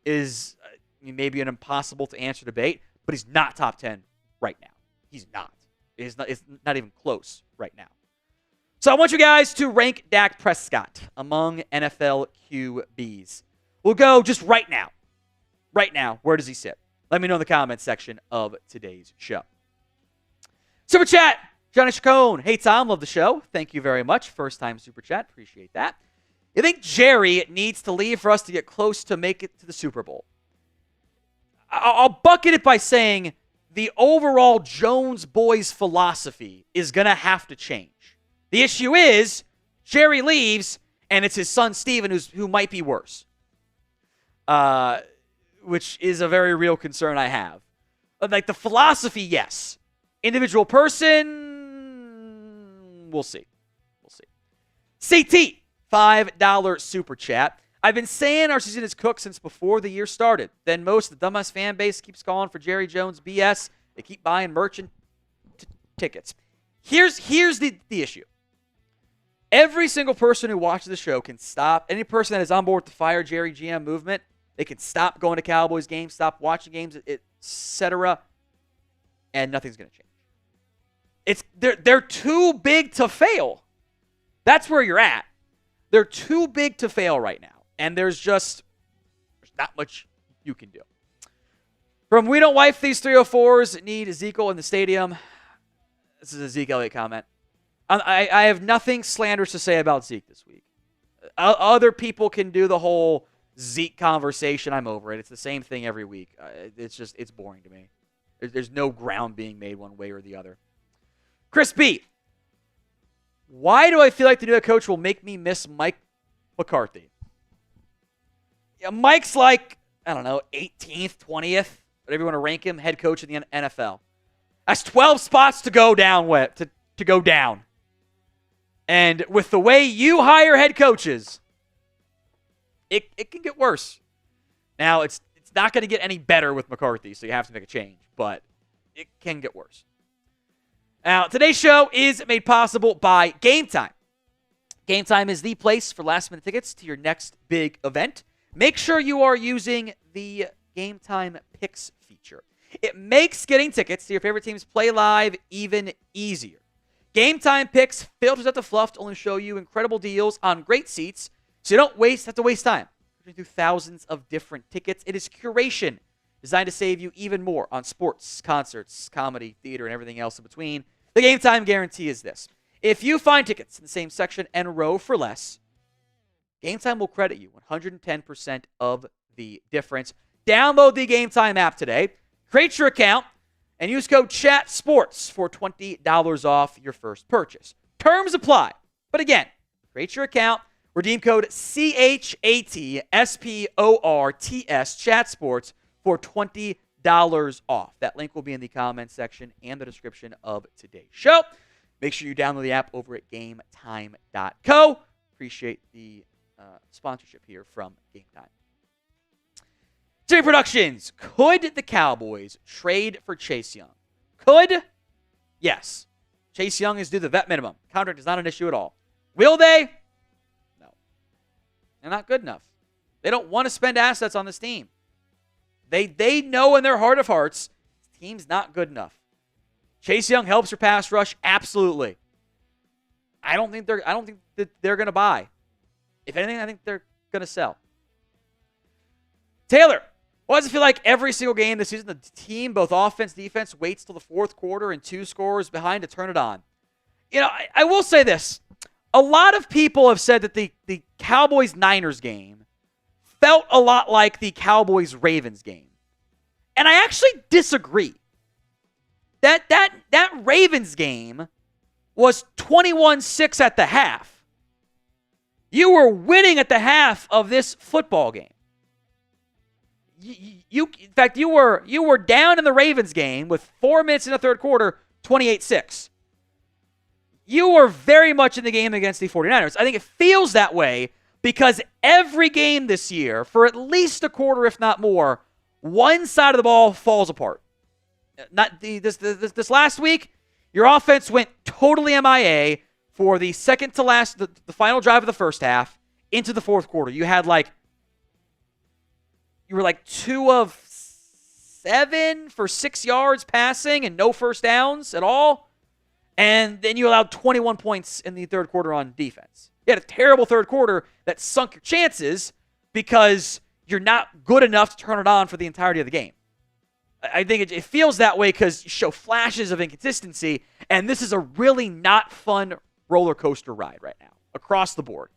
is maybe an impossible to answer debate, but he's not top 10 right now. He's not. It's not even close right now. So I want you guys to rank Dak Prescott among NFL QBs. We'll go just right now. Right now, where does he sit? Let me know in the comments section of today's show. Super Chat, Johnny Chacon. Hey, Tom, love the show. Thank you very much. First time Super Chat. Appreciate that. You think Jerry needs to leave for us to get close to make it to the Super Bowl? I'll bucket it by saying the overall Jones boys philosophy is going to have to change. The issue is Jerry leaves, and it's his son Steven who might be worse, which is a very real concern I have. Like the philosophy, yes. Individual person, we'll see. CT, $5 Super Chat. I've been saying our season is cooked since before the year started. Then most of the dumbass fan base keeps calling for Jerry Jones BS. They keep buying merch and tickets. Here's the issue. Every single person who watches the show can stop. Any person that is on board with the Fire Jerry GM movement, they can stop going to Cowboys games, stop watching games, etc., and nothing's going to change. They're too big to fail. That's where you're at. They're too big to fail right now, and there's not much you can do. From We Don't Wife These 304s Need Ezekiel in the stadium. This is a Zeke Elliott comment. I have nothing slanderous to say about Zeke this week. Other people can do the whole Zeke conversation. I'm over it. It's the same thing every week. It's boring to me. There's no ground being made one way or the other. Chris B. Why do I feel like the new head coach will make me miss Mike McCarthy? Yeah, Mike's like, I don't know, 18th, 20th, whatever you want to rank him, head coach in the NFL. That's 12 spots to go down with, to go down. And with the way you hire head coaches, it can get worse. Now, it's not going to get any better with McCarthy, so you have to make a change, but it can get worse. Now, today's show is made possible by Game Time. Game Time is the place for last-minute tickets to your next big event. Make sure you are using the Game Time Picks feature. It makes getting tickets to your favorite teams play live even easier. Game Time Picks filters out the fluff to only show you incredible deals on great seats, so you don't have to waste time going through thousands of different tickets. It is curation designed to save you even more on sports, concerts, comedy, theater, and everything else in between. The Game Time guarantee is this. If you find tickets in the same section and row for less, Game Time will credit you 110% of the difference. Download the Game Time app today, create your account, and use code CHATSPORTS for $20 off your first purchase. Terms apply. But again, create your account, redeem code CHATSPORTS, CHATSPORTS, for $20 off. That link will be in the comments section and the description of today's show. Make sure you download the app over at GameTime.co. Appreciate the sponsorship here from Game Time. Jimmy Productions. Could the Cowboys trade for Chase Young? Could? Yes. Chase Young is due the vet minimum. Contract is not an issue at all. Will they? No. They're not good enough. They don't want to spend assets on this team. They know in their heart of hearts, this team's not good enough. Chase Young helps your pass rush, absolutely. I don't think that they're going to buy. If anything, I think they're going to sell. Taylor, Why does it feel like every single game this season, the team, both offense, defense, waits till the fourth quarter and 2 scores behind to turn it on? I will say this. A lot of people have said that the Cowboys-Niners game felt a lot like the Cowboys-Ravens game. And I actually disagree. That Ravens game was 21-6 at the half. You were winning at the half of this football game. In fact, you were down in the Ravens game with 4 minutes in the third quarter, 28-6. You were very much in the game against the 49ers. I think it feels that way because every game this year, for at least a quarter, if not more, one side of the ball falls apart. This last week, your offense went totally MIA for the second to last, the final drive of the first half into the fourth quarter. You were like 2 of 7 for 6 yards passing and no first downs at all. And then you allowed 21 points in the third quarter on defense. You had a terrible third quarter that sunk your chances because you're not good enough to turn it on for the entirety of the game. I think it feels that way because you show flashes of inconsistency, and this is a really not fun roller coaster ride right now across the board.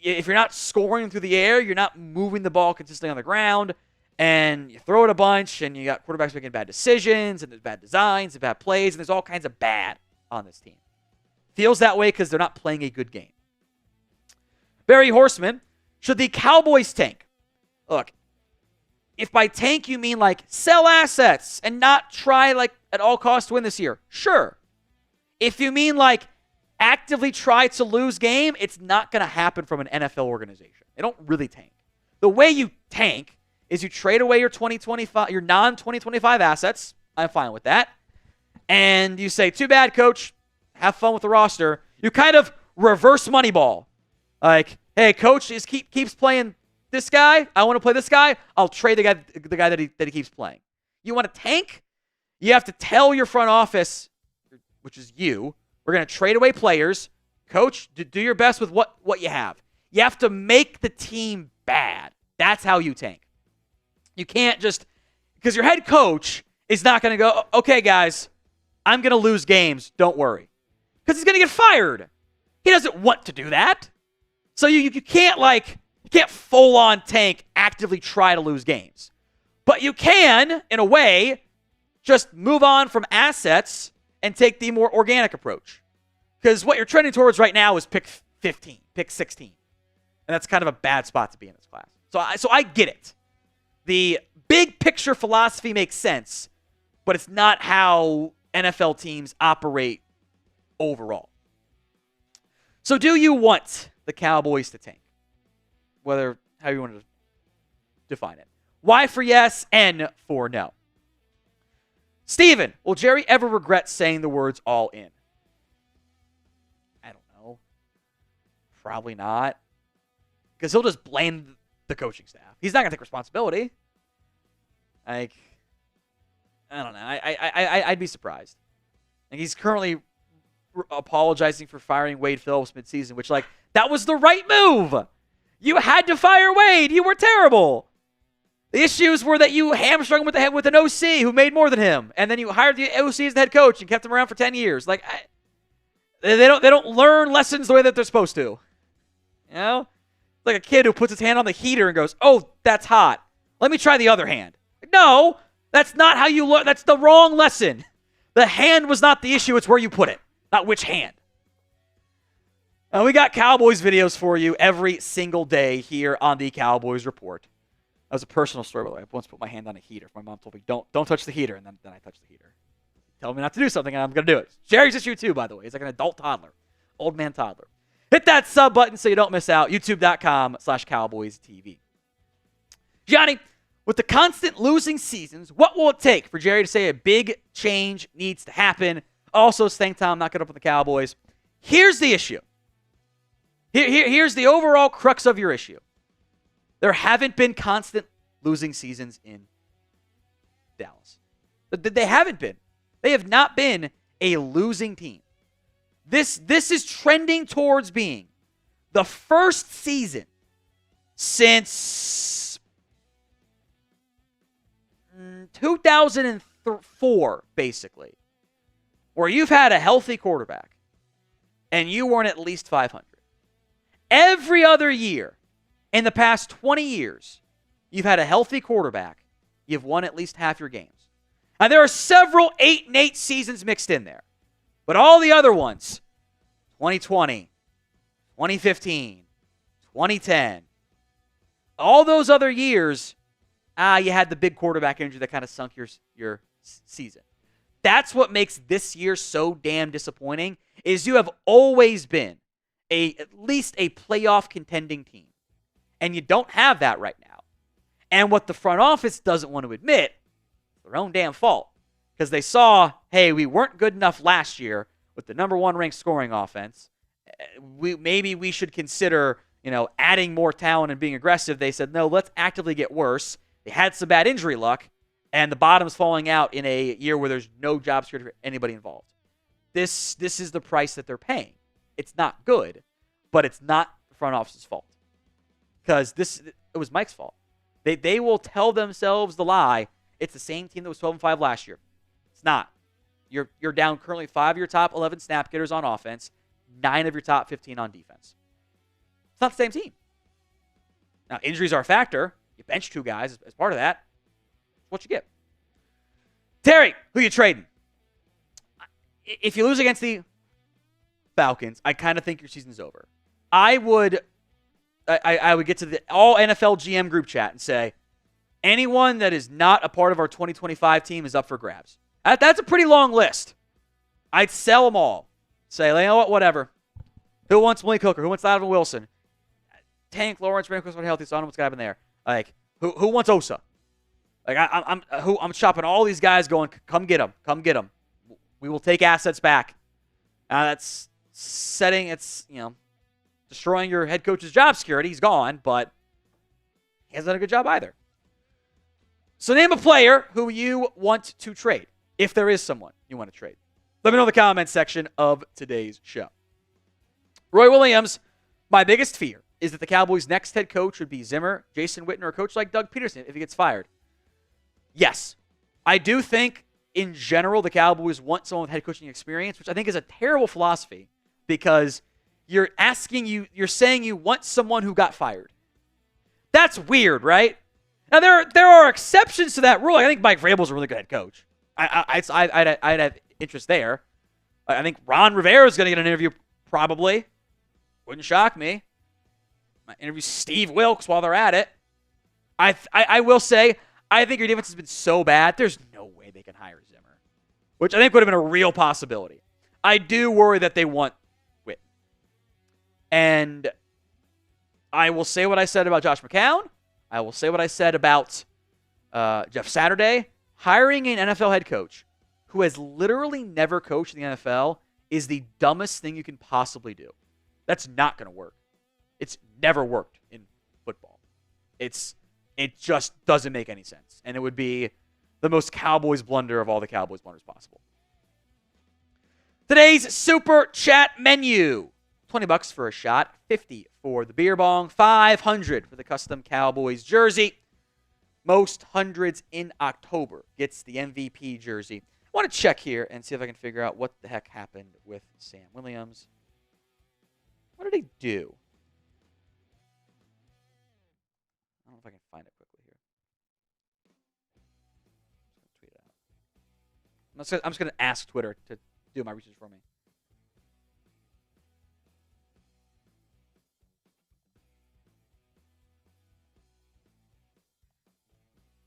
If you're not scoring through the air, you're not moving the ball consistently on the ground, and you throw it a bunch, and you got quarterbacks making bad decisions, and there's bad designs and bad plays, and there's all kinds of bad on this team. Feels that way because they're not playing a good game. Barry Horseman, should the Cowboys tank? Look, if by tank you mean like sell assets and not try like at all costs to win this year, sure. If you mean like actively try to lose game, it's not going to happen from an NFL organization. They don't really tank. The way you tank is you trade away your non-2025 assets. I'm fine with that. And you say, too bad, coach. Have fun with the roster. You kind of reverse Moneyball. Like, hey, coach keeps playing this guy. I want to play this guy. I'll trade the guy that he keeps playing. You want to tank? You have to tell your front office, which is you, we're going to trade away players. Coach, do your best with what you have. You have to make the team bad. That's how you tank. You can't just, because your head coach is not going to go, okay, guys, I'm going to lose games. Don't worry. Because he's going to get fired. He doesn't want to do that. So you can't full on tank, actively try to lose games. But you can, in a way, just move on from assets and take the more organic approach. Because what you're trending towards right now is pick 15, pick 16. And that's kind of a bad spot to be in this class. So I get it. The big picture philosophy makes sense, but it's not how NFL teams operate overall. So do you want the Cowboys to tank? How you want to define it. Y for yes, N for no. Steven, will Jerry ever regret saying the words all in? I don't know. Probably not. Because he'll just blame the coaching staff. He's not going to take responsibility. I don't know. I'd be surprised. And he's currently apologizing for firing Wade Phillips midseason, which, that was the right move. You had to fire Wade. You were terrible. The issues were that you hamstrung with an OC who made more than him, and then you hired the OC as the head coach and kept him around for 10 years. They don't learn lessons the way that they're supposed to. You know, like a kid who puts his hand on the heater and goes, "Oh, that's hot. Let me try the other hand." No, that's not how you learn. That's the wrong lesson. The hand was not the issue. It's where you put it, not which hand. We got Cowboys videos for you every single day here on the Cowboys Report. That was a personal story, by the way. I once put my hand on a heater. My mom told me, don't touch the heater, and then I touched the heater. Tell me not to do something, and I'm going to do it. Jerry's issue too, by the way. He's like an adult toddler. Old man toddler. Hit that sub button so you don't miss out. YouTube.com/CowboysTV. Johnny, with the constant losing seasons, what will it take for Jerry to say a big change needs to happen? Also, staying Tom, not good up with the Cowboys. Here's the issue. Here's the overall crux of your issue. There haven't been constant losing seasons in Dallas. They haven't been. They have not been a losing team. This is trending towards being the first season since 2004, basically, where you've had a healthy quarterback and you weren't at least 500. Every other year in the past 20 years, you've had a healthy quarterback. You've won at least half your games. And there are several 8-8 seasons mixed in there. But all the other ones, 2020, 2015, 2010, all those other years, you had the big quarterback injury that kind of sunk your season. That's what makes this year so damn disappointing, is you have always been at least a playoff contending team. And you don't have that right now. And what the front office doesn't want to admit, it's their own damn fault. Because they saw, hey, we weren't good enough last year with the number 1 ranked scoring offense. Maybe we should consider, adding more talent and being aggressive. They said, no, let's actively get worse. They had some bad injury luck, and the bottom's falling out in a year where there's no job security for anybody involved. This is the price that they're paying. It's not good, but it's not the front office's fault. Because it was Mike's fault. They will tell themselves the lie. It's the same team that was 12-5 last year. It's not. You're down currently 5 of your top 11 snap getters on offense, 9 of your top 15 on defense. It's not the same team. Now, injuries are a factor. You bench 2 guys as part of that. That's what you get. Terry, who you trading? If you lose against the Falcons, I kind of think your season's over. I would get to the all NFL GM group chat and say, anyone that is not a part of our 2025 team is up for grabs. That's a pretty long list. I'd sell them all. Say, you know what, whatever. Who wants Malik Hooker? Who wants Donovan Wilson? Tank Lawrence, Brandon Cooks, healthy, so I don't know what's going to happen there. Like, who wants Osa? Like, I'm shopping all these guys going, come get them. Come get them. We will take assets back. That's destroying your head coach's job security. He's gone, but he hasn't done a good job either. So name a player who you want to trade, if there is someone you want to trade. Let me know in the comments section of today's show. Roy Williams, my biggest fear is that the Cowboys' next head coach would be Zimmer, Jason Witten, or a coach like Doug Peterson if he gets fired. Yes, I do think in general the Cowboys want someone with head coaching experience, which I think is a terrible philosophy because you're saying you want someone who got fired. That's weird, right? Now there are exceptions to that rule. I think Mike Vrabel's a really good head coach. I'd have interest there. I think Ron Rivera is going to get an interview probably. Wouldn't shock me. Might interview Steve Wilkes while they're at it. I will say, I think your defense has been so bad, there's no way they can hire Zimmer, which I think would have been a real possibility. I do worry that they want Witten. And I will say what I said about Josh McCown. I will say what I said about Jeff Saturday. Hiring an NFL head coach who has literally never coached in the NFL is the dumbest thing you can possibly do. That's not going to work. It's never worked in football. It just doesn't make any sense. And it would be the most Cowboys blunder of all the Cowboys blunders possible. Today's Super Chat menu. $20 for a shot, $50 for the beer bong, $500 for the custom Cowboys jersey. Most hundreds in October gets the MVP jersey. I want to check here and see if I can figure out what the heck happened with Sam Williams. What did he do? I don't know if I can find it quickly here. Tweet it out. I'm just going to ask Twitter to do my research for me.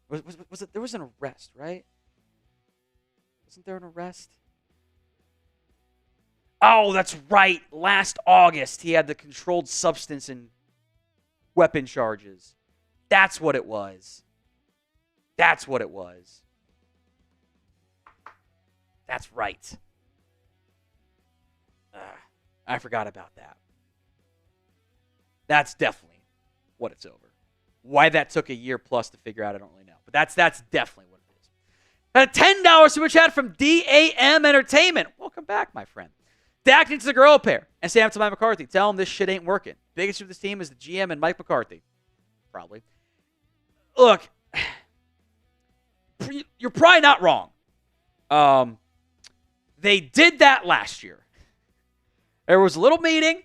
Was it? There was an arrest, right? Wasn't there an arrest? Oh, that's right. Last August, he had the controlled substance and weapon charges. That's what it was. That's what it was. That's right. I forgot about that. That's definitely what it's over. Why that took a year plus to figure out, I don't really know. But that's definitely what it is. A $10 super chat from DAM Entertainment. Welcome back, my friend. Dak needs a girl pair. And Sam to Mike McCarthy. Tell him this shit ain't working. Biggest of this team is the GM and Mike McCarthy. Probably. Look, you're probably not wrong. They did that last year. There was a little meeting,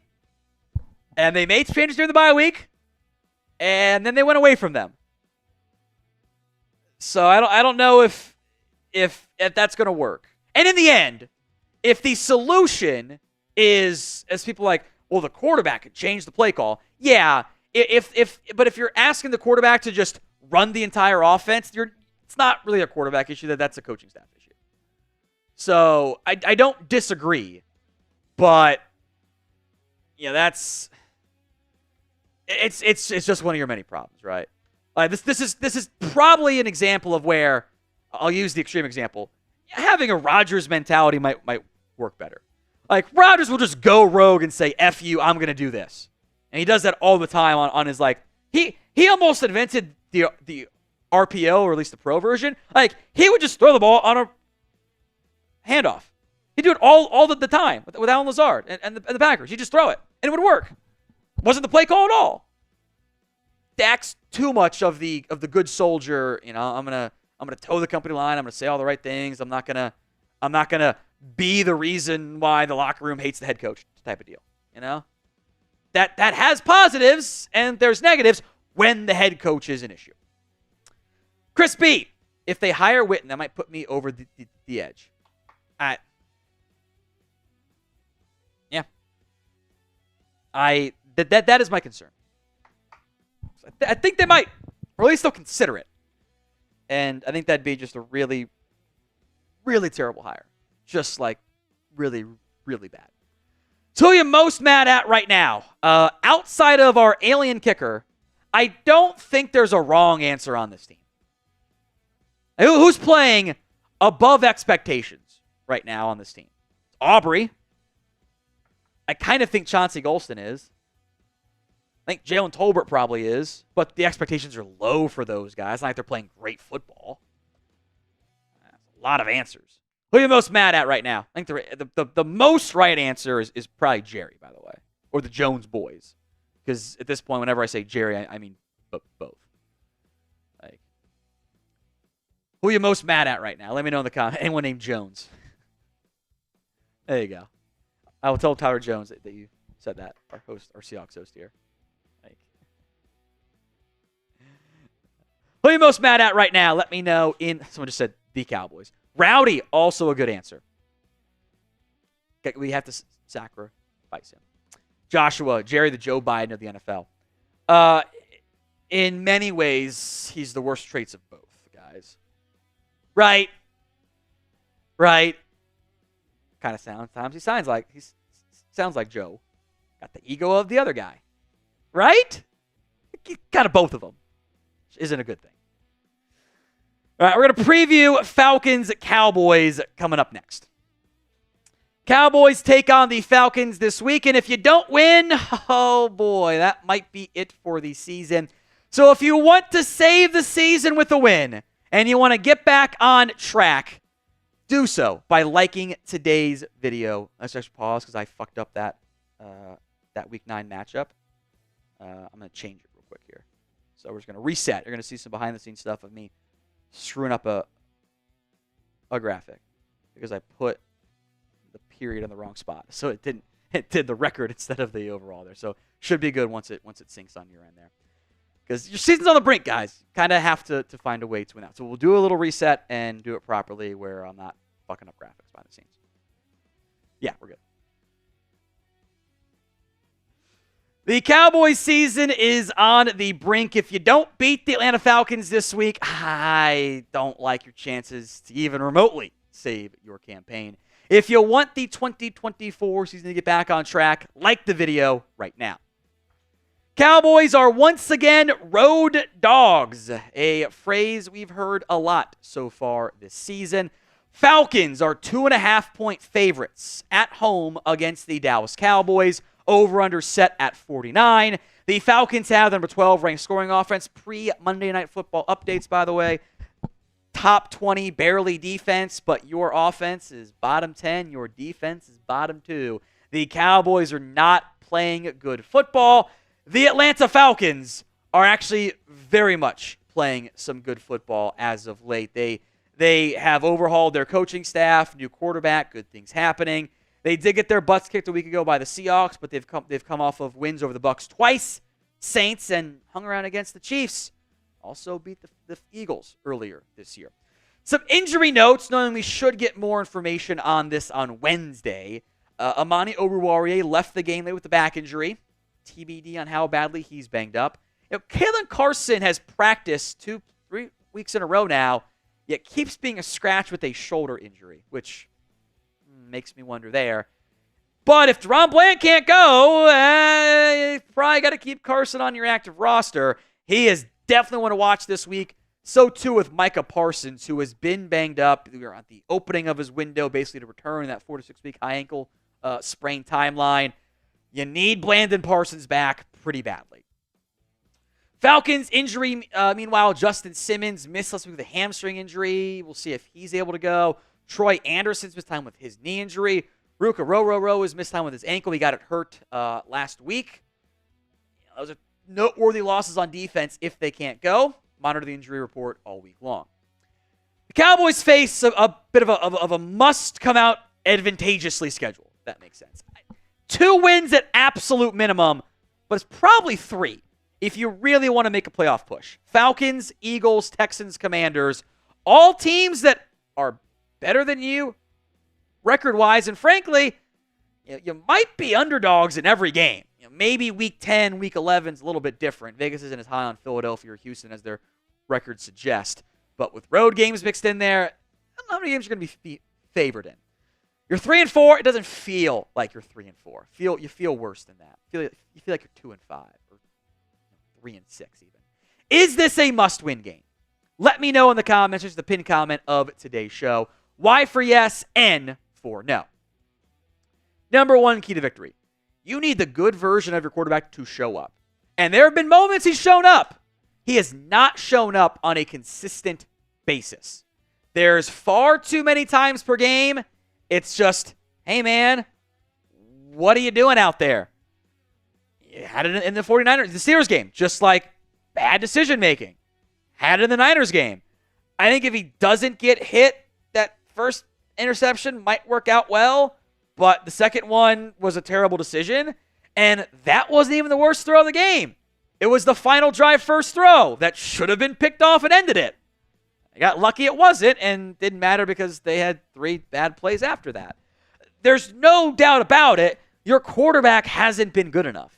and they made changes during the bye week, and then they went away from them. So I don't know if that's going to work. And in the end, if the solution is, as people like, well, the quarterback could change the play call. Yeah, but if you're asking the quarterback to just run the entire offense, it's not really a quarterback issue. That's a coaching staff issue. So I don't disagree, but it's just one of your many problems, right? This is probably an example of where I'll use the extreme example. Having a Rodgers mentality might work better. Like, Rodgers will just go rogue and say, F you, I'm going to do this. And he does that all the time on his, like, he almost invented the RPO, or at least the pro version. Like, he would just throw the ball on a handoff. He'd do it all the time with Alan Lazard and the Packers. He'd just throw it, and it would work. Wasn't the play call at all. Dak's too much of the good soldier. I'm gonna toe the company line. I'm gonna say all the right things. I'm not gonna be the reason why the locker room hates the head coach type of deal. That has positives and there's negatives when the head coach is an issue. Chris B, if they hire Witten, that might put me over the edge. That is my concern. I think they might, or at least they'll consider it. And I think that'd be just a really, really terrible hire. Just like really, really bad. So who are you most mad at right now? Outside of our alien kicker, I don't think there's a wrong answer on this team. Who's playing above expectations right now on this team? Aubrey. I kind of think Chauncey Golston is. I think Jalen Tolbert probably is, but the expectations are low for those guys. It's not like they're playing great football. That's a lot of answers. Who are you most mad at right now? I think the most right answer is probably Jerry, by the way, or the Jones boys. Because at this point, whenever I say Jerry, I mean both. Like, who are you most mad at right now? Let me know in the comments. Anyone named Jones? There you go. I will tell Tyler Jones that you said that, our Seahawks host here. Like, who are you most mad at right now? Let me know someone just said the Cowboys. Rowdy, also a good answer. Okay, we have to sacrifice him. Joshua, Jerry, the Joe Biden of the NFL. In many ways, he's the worst traits of both, guys. Right. Kind of sometimes he sounds like Joe. Got the ego of the other guy. Right? Kind of both of them. Which isn't a good thing. All right, we're going to preview Falcons-Cowboys coming up next. Cowboys take on the Falcons this week, and if you don't win, oh boy, that might be it for the season. So if you want to save the season with a win, and you want to get back on track, do so by liking today's video. Let's just pause because I fucked up that Week 9 matchup. I'm going to change it real quick here. So we're just going to reset. You're going to see some behind-the-scenes stuff of me screwing up a graphic because I put the period in the wrong spot. So it did the record instead of the overall there. So should be good once it syncs on your end there. Because your season's on the brink, guys. Kind of have to find a way to win out. So we'll do a little reset and do it properly where I'm not fucking up graphics behind the scenes. Yeah, we're good. The Cowboys season is on the brink. If you don't beat the Atlanta Falcons this week, I don't like your chances to even remotely save your campaign. If you want the 2024 season to get back on track, like the video right now. Cowboys are once again road dogs, a phrase we've heard a lot so far this season. Falcons are 2.5-point favorites at home against the Dallas Cowboys. Over-under set at 49. The Falcons have the number 12 ranked scoring offense. Pre-Monday Night Football updates, by the way. Top 20, barely defense, but your offense is bottom 10. Your defense is bottom 2. The Cowboys are not playing good football. The Atlanta Falcons are actually very much playing some good football as of late. They have overhauled their coaching staff, new quarterback, good things happening. They did get their butts kicked a week ago by the Seahawks, but they've come off of wins over the Bucs twice, Saints, and hung around against the Chiefs. Also beat the Eagles earlier this year. Some injury notes, knowing we should get more information on this on Wednesday. Amani Oruwariye left the game late with the back injury. TBD on how badly he's banged up. Kalen Carson has practiced 2-3 weeks in a row now, yet keeps being a scratch with a shoulder injury, which makes me wonder there. But if DaRon Bland can't go, you probably got to keep Carson on your active roster. He is definitely one to watch this week. So too with Micah Parsons, who has been banged up. We are at the opening of his window, basically to return that 4 to 6 week high ankle sprain timeline. You need Blandon Parsons back pretty badly. Falcons injury, meanwhile, Justin Simmons missed last week with a hamstring injury. We'll see if he's able to go. Troy Anderson's missed time with his knee injury. Ruka Roro has missed time with his ankle. He got it hurt last week. Those are noteworthy losses on defense if they can't go. Monitor the injury report all week long. The Cowboys face a bit of a must-come-out advantageously schedule. If that makes sense. 2 wins at absolute minimum, but it's probably 3 if you really want to make a playoff push. Falcons, Eagles, Texans, Commanders, all teams that are better than you record-wise, and frankly, you might be underdogs in every game. Maybe week 10, week 11 is a little bit different. Vegas isn't as high on Philadelphia or Houston as their records suggest. But with road games mixed in there, I don't know how many games you're going to be favored in. You're 3-4. It doesn't feel like you're 3-4. You feel worse than that. You feel like you're 2-5 or 3-6 even. Is this a must-win game? Let me know in the comments. There's the pinned comment of today's show. Y for yes, N for no. Number 1 key to victory. You need the good version of your quarterback to show up. And there have been moments he's shown up. He has not shown up on a consistent basis. There's far too many times per game. It's just, hey, man, what are you doing out there? You had it in the 49ers, the Steelers game, just like bad decision-making. Had it in the Niners game. I think if he doesn't get hit, that first interception might work out well. But the second one was a terrible decision, and that wasn't even the worst throw of the game. It was the final drive first throw that should have been picked off and ended it. I got lucky it wasn't, and didn't matter because they had 3 bad plays after that. There's no doubt about it. Your quarterback hasn't been good enough.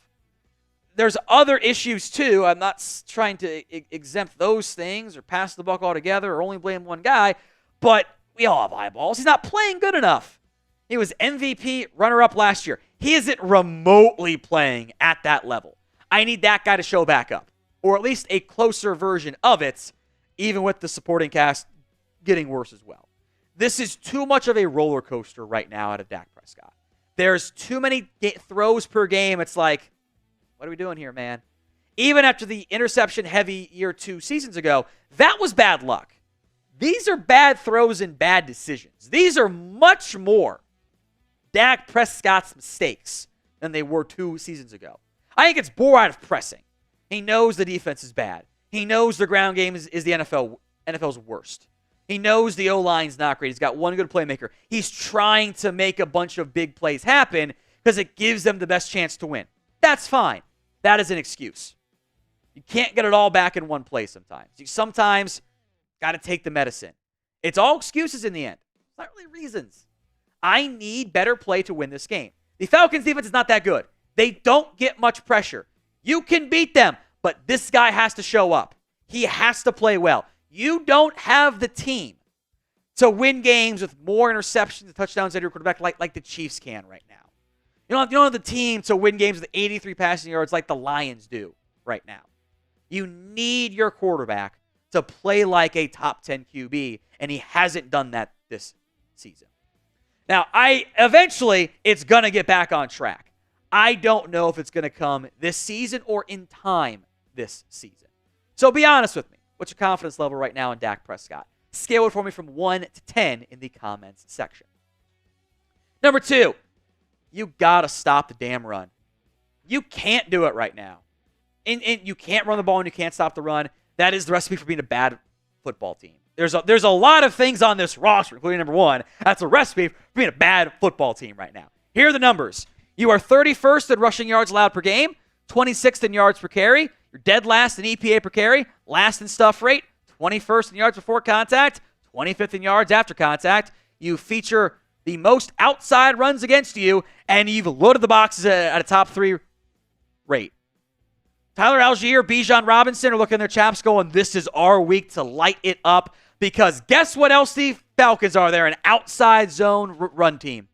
There's other issues, too. I'm not trying to exempt those things or pass the buck altogether or only blame one guy, but we all have eyeballs. He's not playing good enough. He was MVP, runner-up last year. He isn't remotely playing at that level. I need that guy to show back up, or at least a closer version of it, even with the supporting cast getting worse as well. This is too much of a roller coaster right now out of Dak Prescott. There's too many throws per game. It's like, what are we doing here, man? Even after the interception-heavy year 2 seasons ago, that was bad luck. These are bad throws and bad decisions. These are much more Dak Prescott's mistakes than they were 2 seasons ago. I think it's born out of pressing. He knows the defense is bad. He knows the ground game is the NFL's worst. He knows the O-line's not great. He's got one good playmaker. He's trying to make a bunch of big plays happen because it gives them the best chance to win. That's fine. That is an excuse. You can't get it all back in one play sometimes. You sometimes got to take the medicine. It's all excuses in the end. It's not really reasons. I need better play to win this game. The Falcons' defense is not that good. They don't get much pressure. You can beat them, but this guy has to show up. He has to play well. You don't have the team to win games with more interceptions and touchdowns at your quarterback like the Chiefs can right now. You don't have the team to win games with 83 passing yards like the Lions do right now. You need your quarterback to play like a top 10 QB, and he hasn't done that this season. Now, eventually, it's going to get back on track. I don't know if it's going to come this season or in time this season. So be honest with me. What's your confidence level right now in Dak Prescott? Scale it for me from 1 to 10 in the comments section. Number 2, you got to stop the damn run. You can't do it right now. And you can't run the ball and you can't stop the run. that is the recipe for being a bad football team. There's a lot of things on this roster, including number one. That's a recipe for being a bad football team right now. Here are the numbers. You are 31st in rushing yards allowed per game, 26th in yards per carry. You're dead last in EPA per carry, last in stuff rate, 21st in yards before contact, 25th in yards after contact. You feature the most outside runs against you, and you've loaded the boxes at a top 3 rate. Tyler Algier, Bijan Robinson are looking at their chaps going, this is our week to light it up, because guess what else the Falcons are? They're an outside zone run team.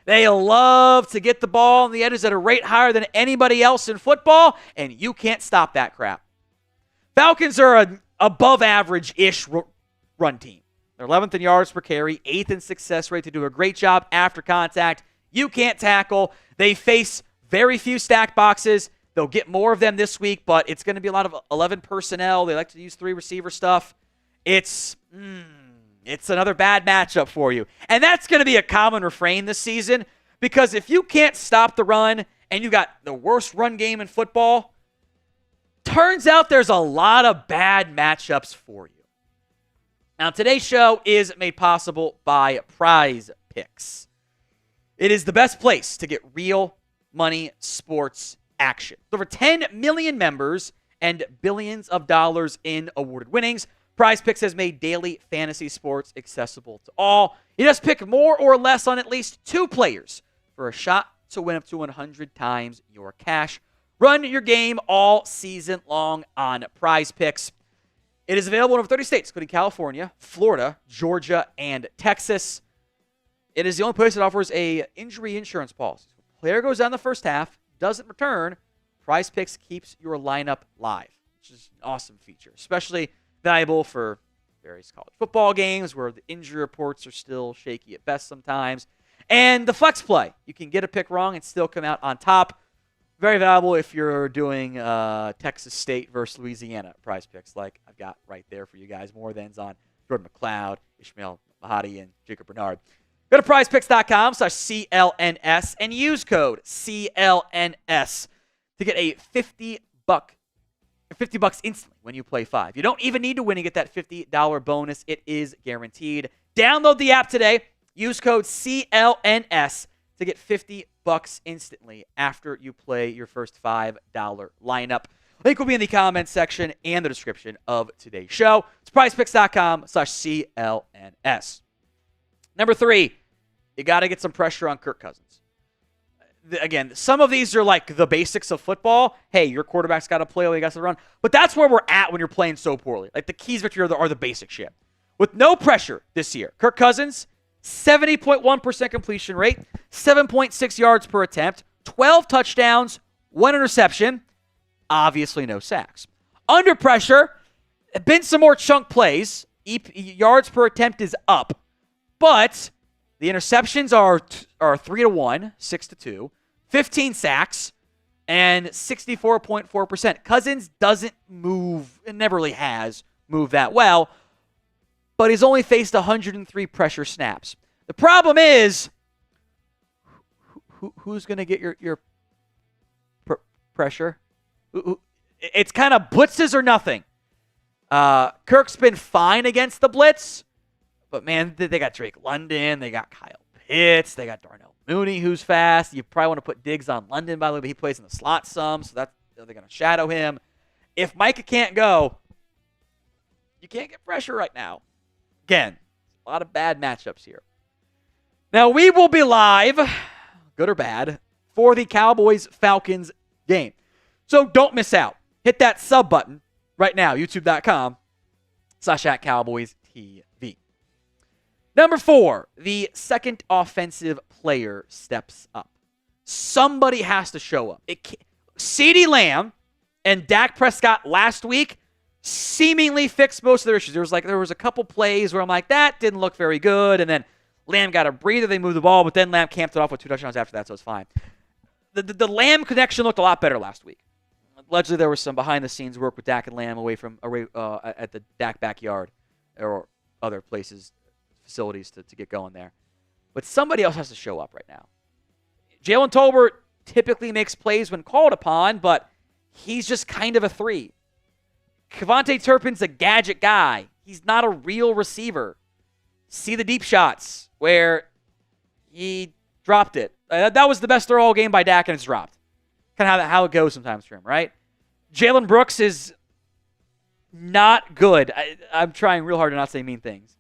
They love to get the ball on the edges at a rate higher than anybody else in football, and you can't stop that crap. Falcons are an above-average-ish run team. They're 11th in yards per carry, 8th in success rate. They do a great job after contact. You can't tackle. They face very few stack boxes. They'll get more of them this week, but it's going to be a lot of 11 personnel. They like to use 3 receiver stuff. It's another bad matchup for you. And that's going to be a common refrain this season, because if you can't stop the run and you got the worst run game in football, turns out there's a lot of bad matchups for you. Now, today's show is made possible by Prize Picks. It is the best place to get real money sports action. With over 10 million members and billions of dollars in awarded winnings, Prize Picks has made daily fantasy sports accessible to all. You just pick more or less on at least 2 players for a shot to win up to 100 times your cash. Run your game all season long on Prize Picks. It is available in over 30 states, including California, Florida, Georgia, and Texas. It is the only place that offers a injury insurance policy. If a player goes down the first half, doesn't return, Prize Picks keeps your lineup live, which is an awesome feature, especially valuable for various college football games where the injury reports are still shaky at best sometimes. And the flex play. You can get a pick wrong and still come out on top. Very valuable if you're doing Texas State versus Louisiana Prize Picks, like I've got right there for you guys. More thans on Jordan McLeod, Ishmael Mahadi, and Jacob Bernard. Go to prizepicks.com/CLNS and use code CLNS to get a $50 instantly when you play 5. You don't even need to win and get that $50 bonus. It is guaranteed. Download the app today. Use code CLNS to get $50 instantly after you play your first $5 lineup. Link will be in the comments section and the description of today's show. It's prizepicks.com/CLNS. Number 3, you got to get some pressure on Kirk Cousins. Again, some of these are like the basics of football. Hey, your quarterback's got to play, well, you got to run. But that's where we're at when you're playing so poorly. Like the keys victory are the basic shit. With no pressure this year, Kirk Cousins, 70.1% completion rate, 7.6 yards per attempt, 12 touchdowns, 1 interception, obviously no sacks. Under pressure, been some more chunk plays. Yards per attempt is up, but the interceptions are 3-1, 6-2, 15 sacks, and 64.4%. Cousins doesn't move, and never really has moved that well, but he's only faced 103 pressure snaps. The problem is, who's going to get your pressure? It's kind of blitzes or nothing. Kirk's been fine against the blitz, but man, they got Drake London, they got Kyle Pitts, they got Darnell Mooney, who's fast. You probably want to put Diggs on London, by the way, but he plays in the slot some, so they're going to shadow him. If Micah can't go, you can't get pressure right now. Again, a lot of bad matchups here. Now, we will be live, good or bad, for the Cowboys-Falcons game. So don't miss out. Hit that sub button right now, youtube.com/@CowboysTV. Number 4, the second offensive player steps up. Somebody has to show up. CeeDee Lamb and Dak Prescott last week seemingly fixed most of their issues. There was a couple plays where I'm like, that didn't look very good, and then Lamb got a breather, they moved the ball, but then Lamb camped it off with 2 touchdowns after that, so it's fine. The Lamb connection looked a lot better last week. Allegedly, there was some behind-the-scenes work with Dak and Lamb away at the Dak backyard or other places, facilities to get going there. But somebody else has to show up right now. Jalen Tolbert typically makes plays when called upon, but he's just kind of a 3. Kevontae Turpin's a gadget guy. He's not a real receiver. See the deep shots where he dropped it. That was the best throw all game by Dak, and it's dropped. Kind of how it goes sometimes for him, right? Jalen Brooks is not good. I'm trying real hard to not say mean things.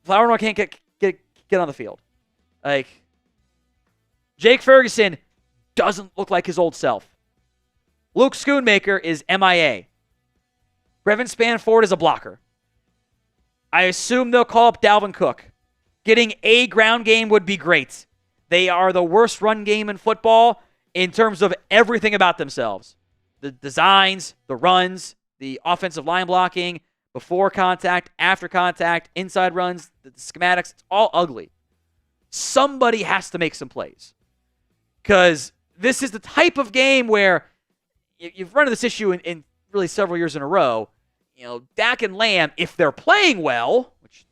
Flower can't get on the field. Like, Jake Ferguson doesn't look like his old self. Luke Schoonmaker is MIA. Brevin Spanford is a blocker. I assume they'll call up Dalvin Cook. Getting a ground game would be great. They are the worst run game in football in terms of everything about themselves. The designs, the runs, the offensive line blocking, before contact, after contact, inside runs, the schematics, it's all ugly. Somebody has to make some plays. Because this is the type of game where you've run into this issue in really several years in a row. You know, Dak and Lamb, if they're playing well, which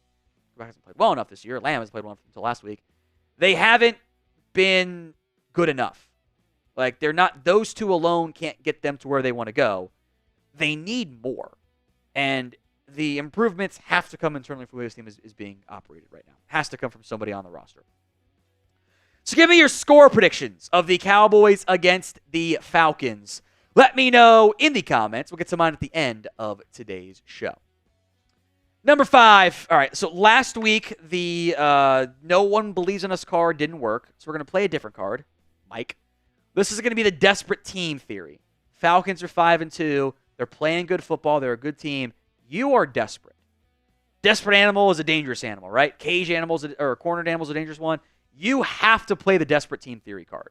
hasn't played well enough this year, Lamb has played well until last week, they haven't been good enough. Like, they're not, those two alone can't get them to where they want to go. They need more. And the improvements have to come internally from the way this team is being operated right now. Has to come from somebody on the roster. So give me your score predictions of the Cowboys against the Falcons. Let me know in the comments. We'll get to mine at the end of today's show. Number 5. All right, so last week, the no one believes in us card didn't work. So we're going to play a different card. Mike. This is going to be the desperate team theory. Falcons are 5-2. They're playing good football. They're a good team. You are desperate. Desperate animal is a dangerous animal, right? Cage animals or cornered animal is a dangerous one. You have to play the desperate team theory card.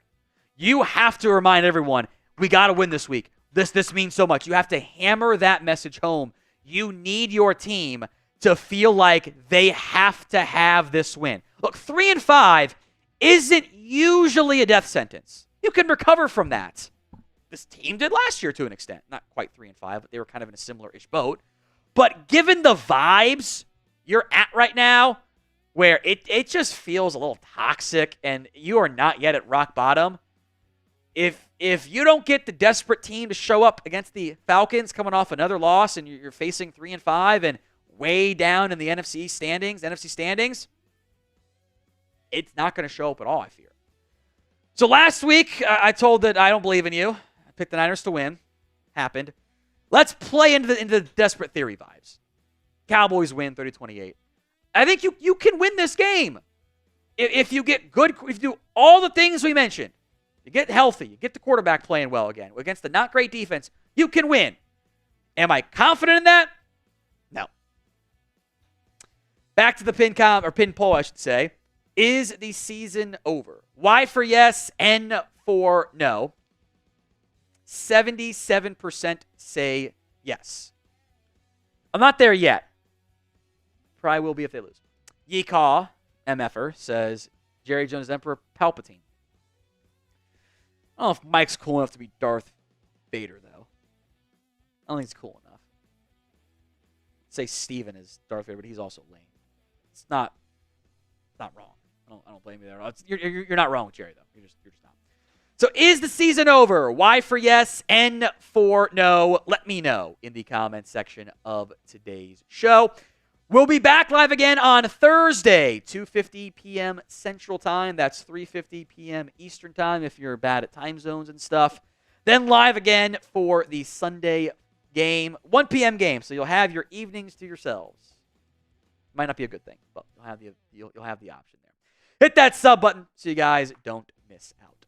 You have to remind everyone, we got to win this week. This means so much. You have to hammer that message home. You need your team to feel like they have to have this win. Look, 3-5 isn't usually a death sentence. You can recover from that. This team did last year to an extent. Not quite 3-5, but they were kind of in a similar-ish boat. But given the vibes you're at right now, where it just feels a little toxic and you are not yet at rock bottom, if you don't get the desperate team to show up against the Falcons coming off another loss and you're facing 3-5 and way down in the NFC standings, it's not going to show up at all, I fear. So last week, I told that I don't believe in you. I picked the Niners to win. Happened. Let's play into the desperate theory vibes. Cowboys win 30-28. I think you can win this game. If you get good, if you do all the things we mentioned, you get healthy, you get the quarterback playing well again, against the not great defense, you can win. Am I confident in that? No. Back to the pin poll, I should say. Is the season over? Y for yes, N for no. 77% say yes. I'm not there yet. Probably will be if they lose. Yeecaw, MFer, says Jerry Jones Emperor Palpatine. I don't know if Mike's cool enough to be Darth Vader, though. I don't think he's cool enough. I'd say Steven is Darth Vader, but he's also lame. It's not wrong. I don't blame you there. You're not wrong with Jerry, though. You're just not. So is the season over? Y for yes, N for no. Let me know in the comments section of today's show. We'll be back live again on Thursday, 2:50 p.m. Central Time. That's 3:50 p.m. Eastern Time if you're bad at time zones and stuff. Then live again for the Sunday game, 1 p.m. game. So you'll have your evenings to yourselves. Might not be a good thing, but you'll have the option there. Hit that sub button so you guys don't miss out.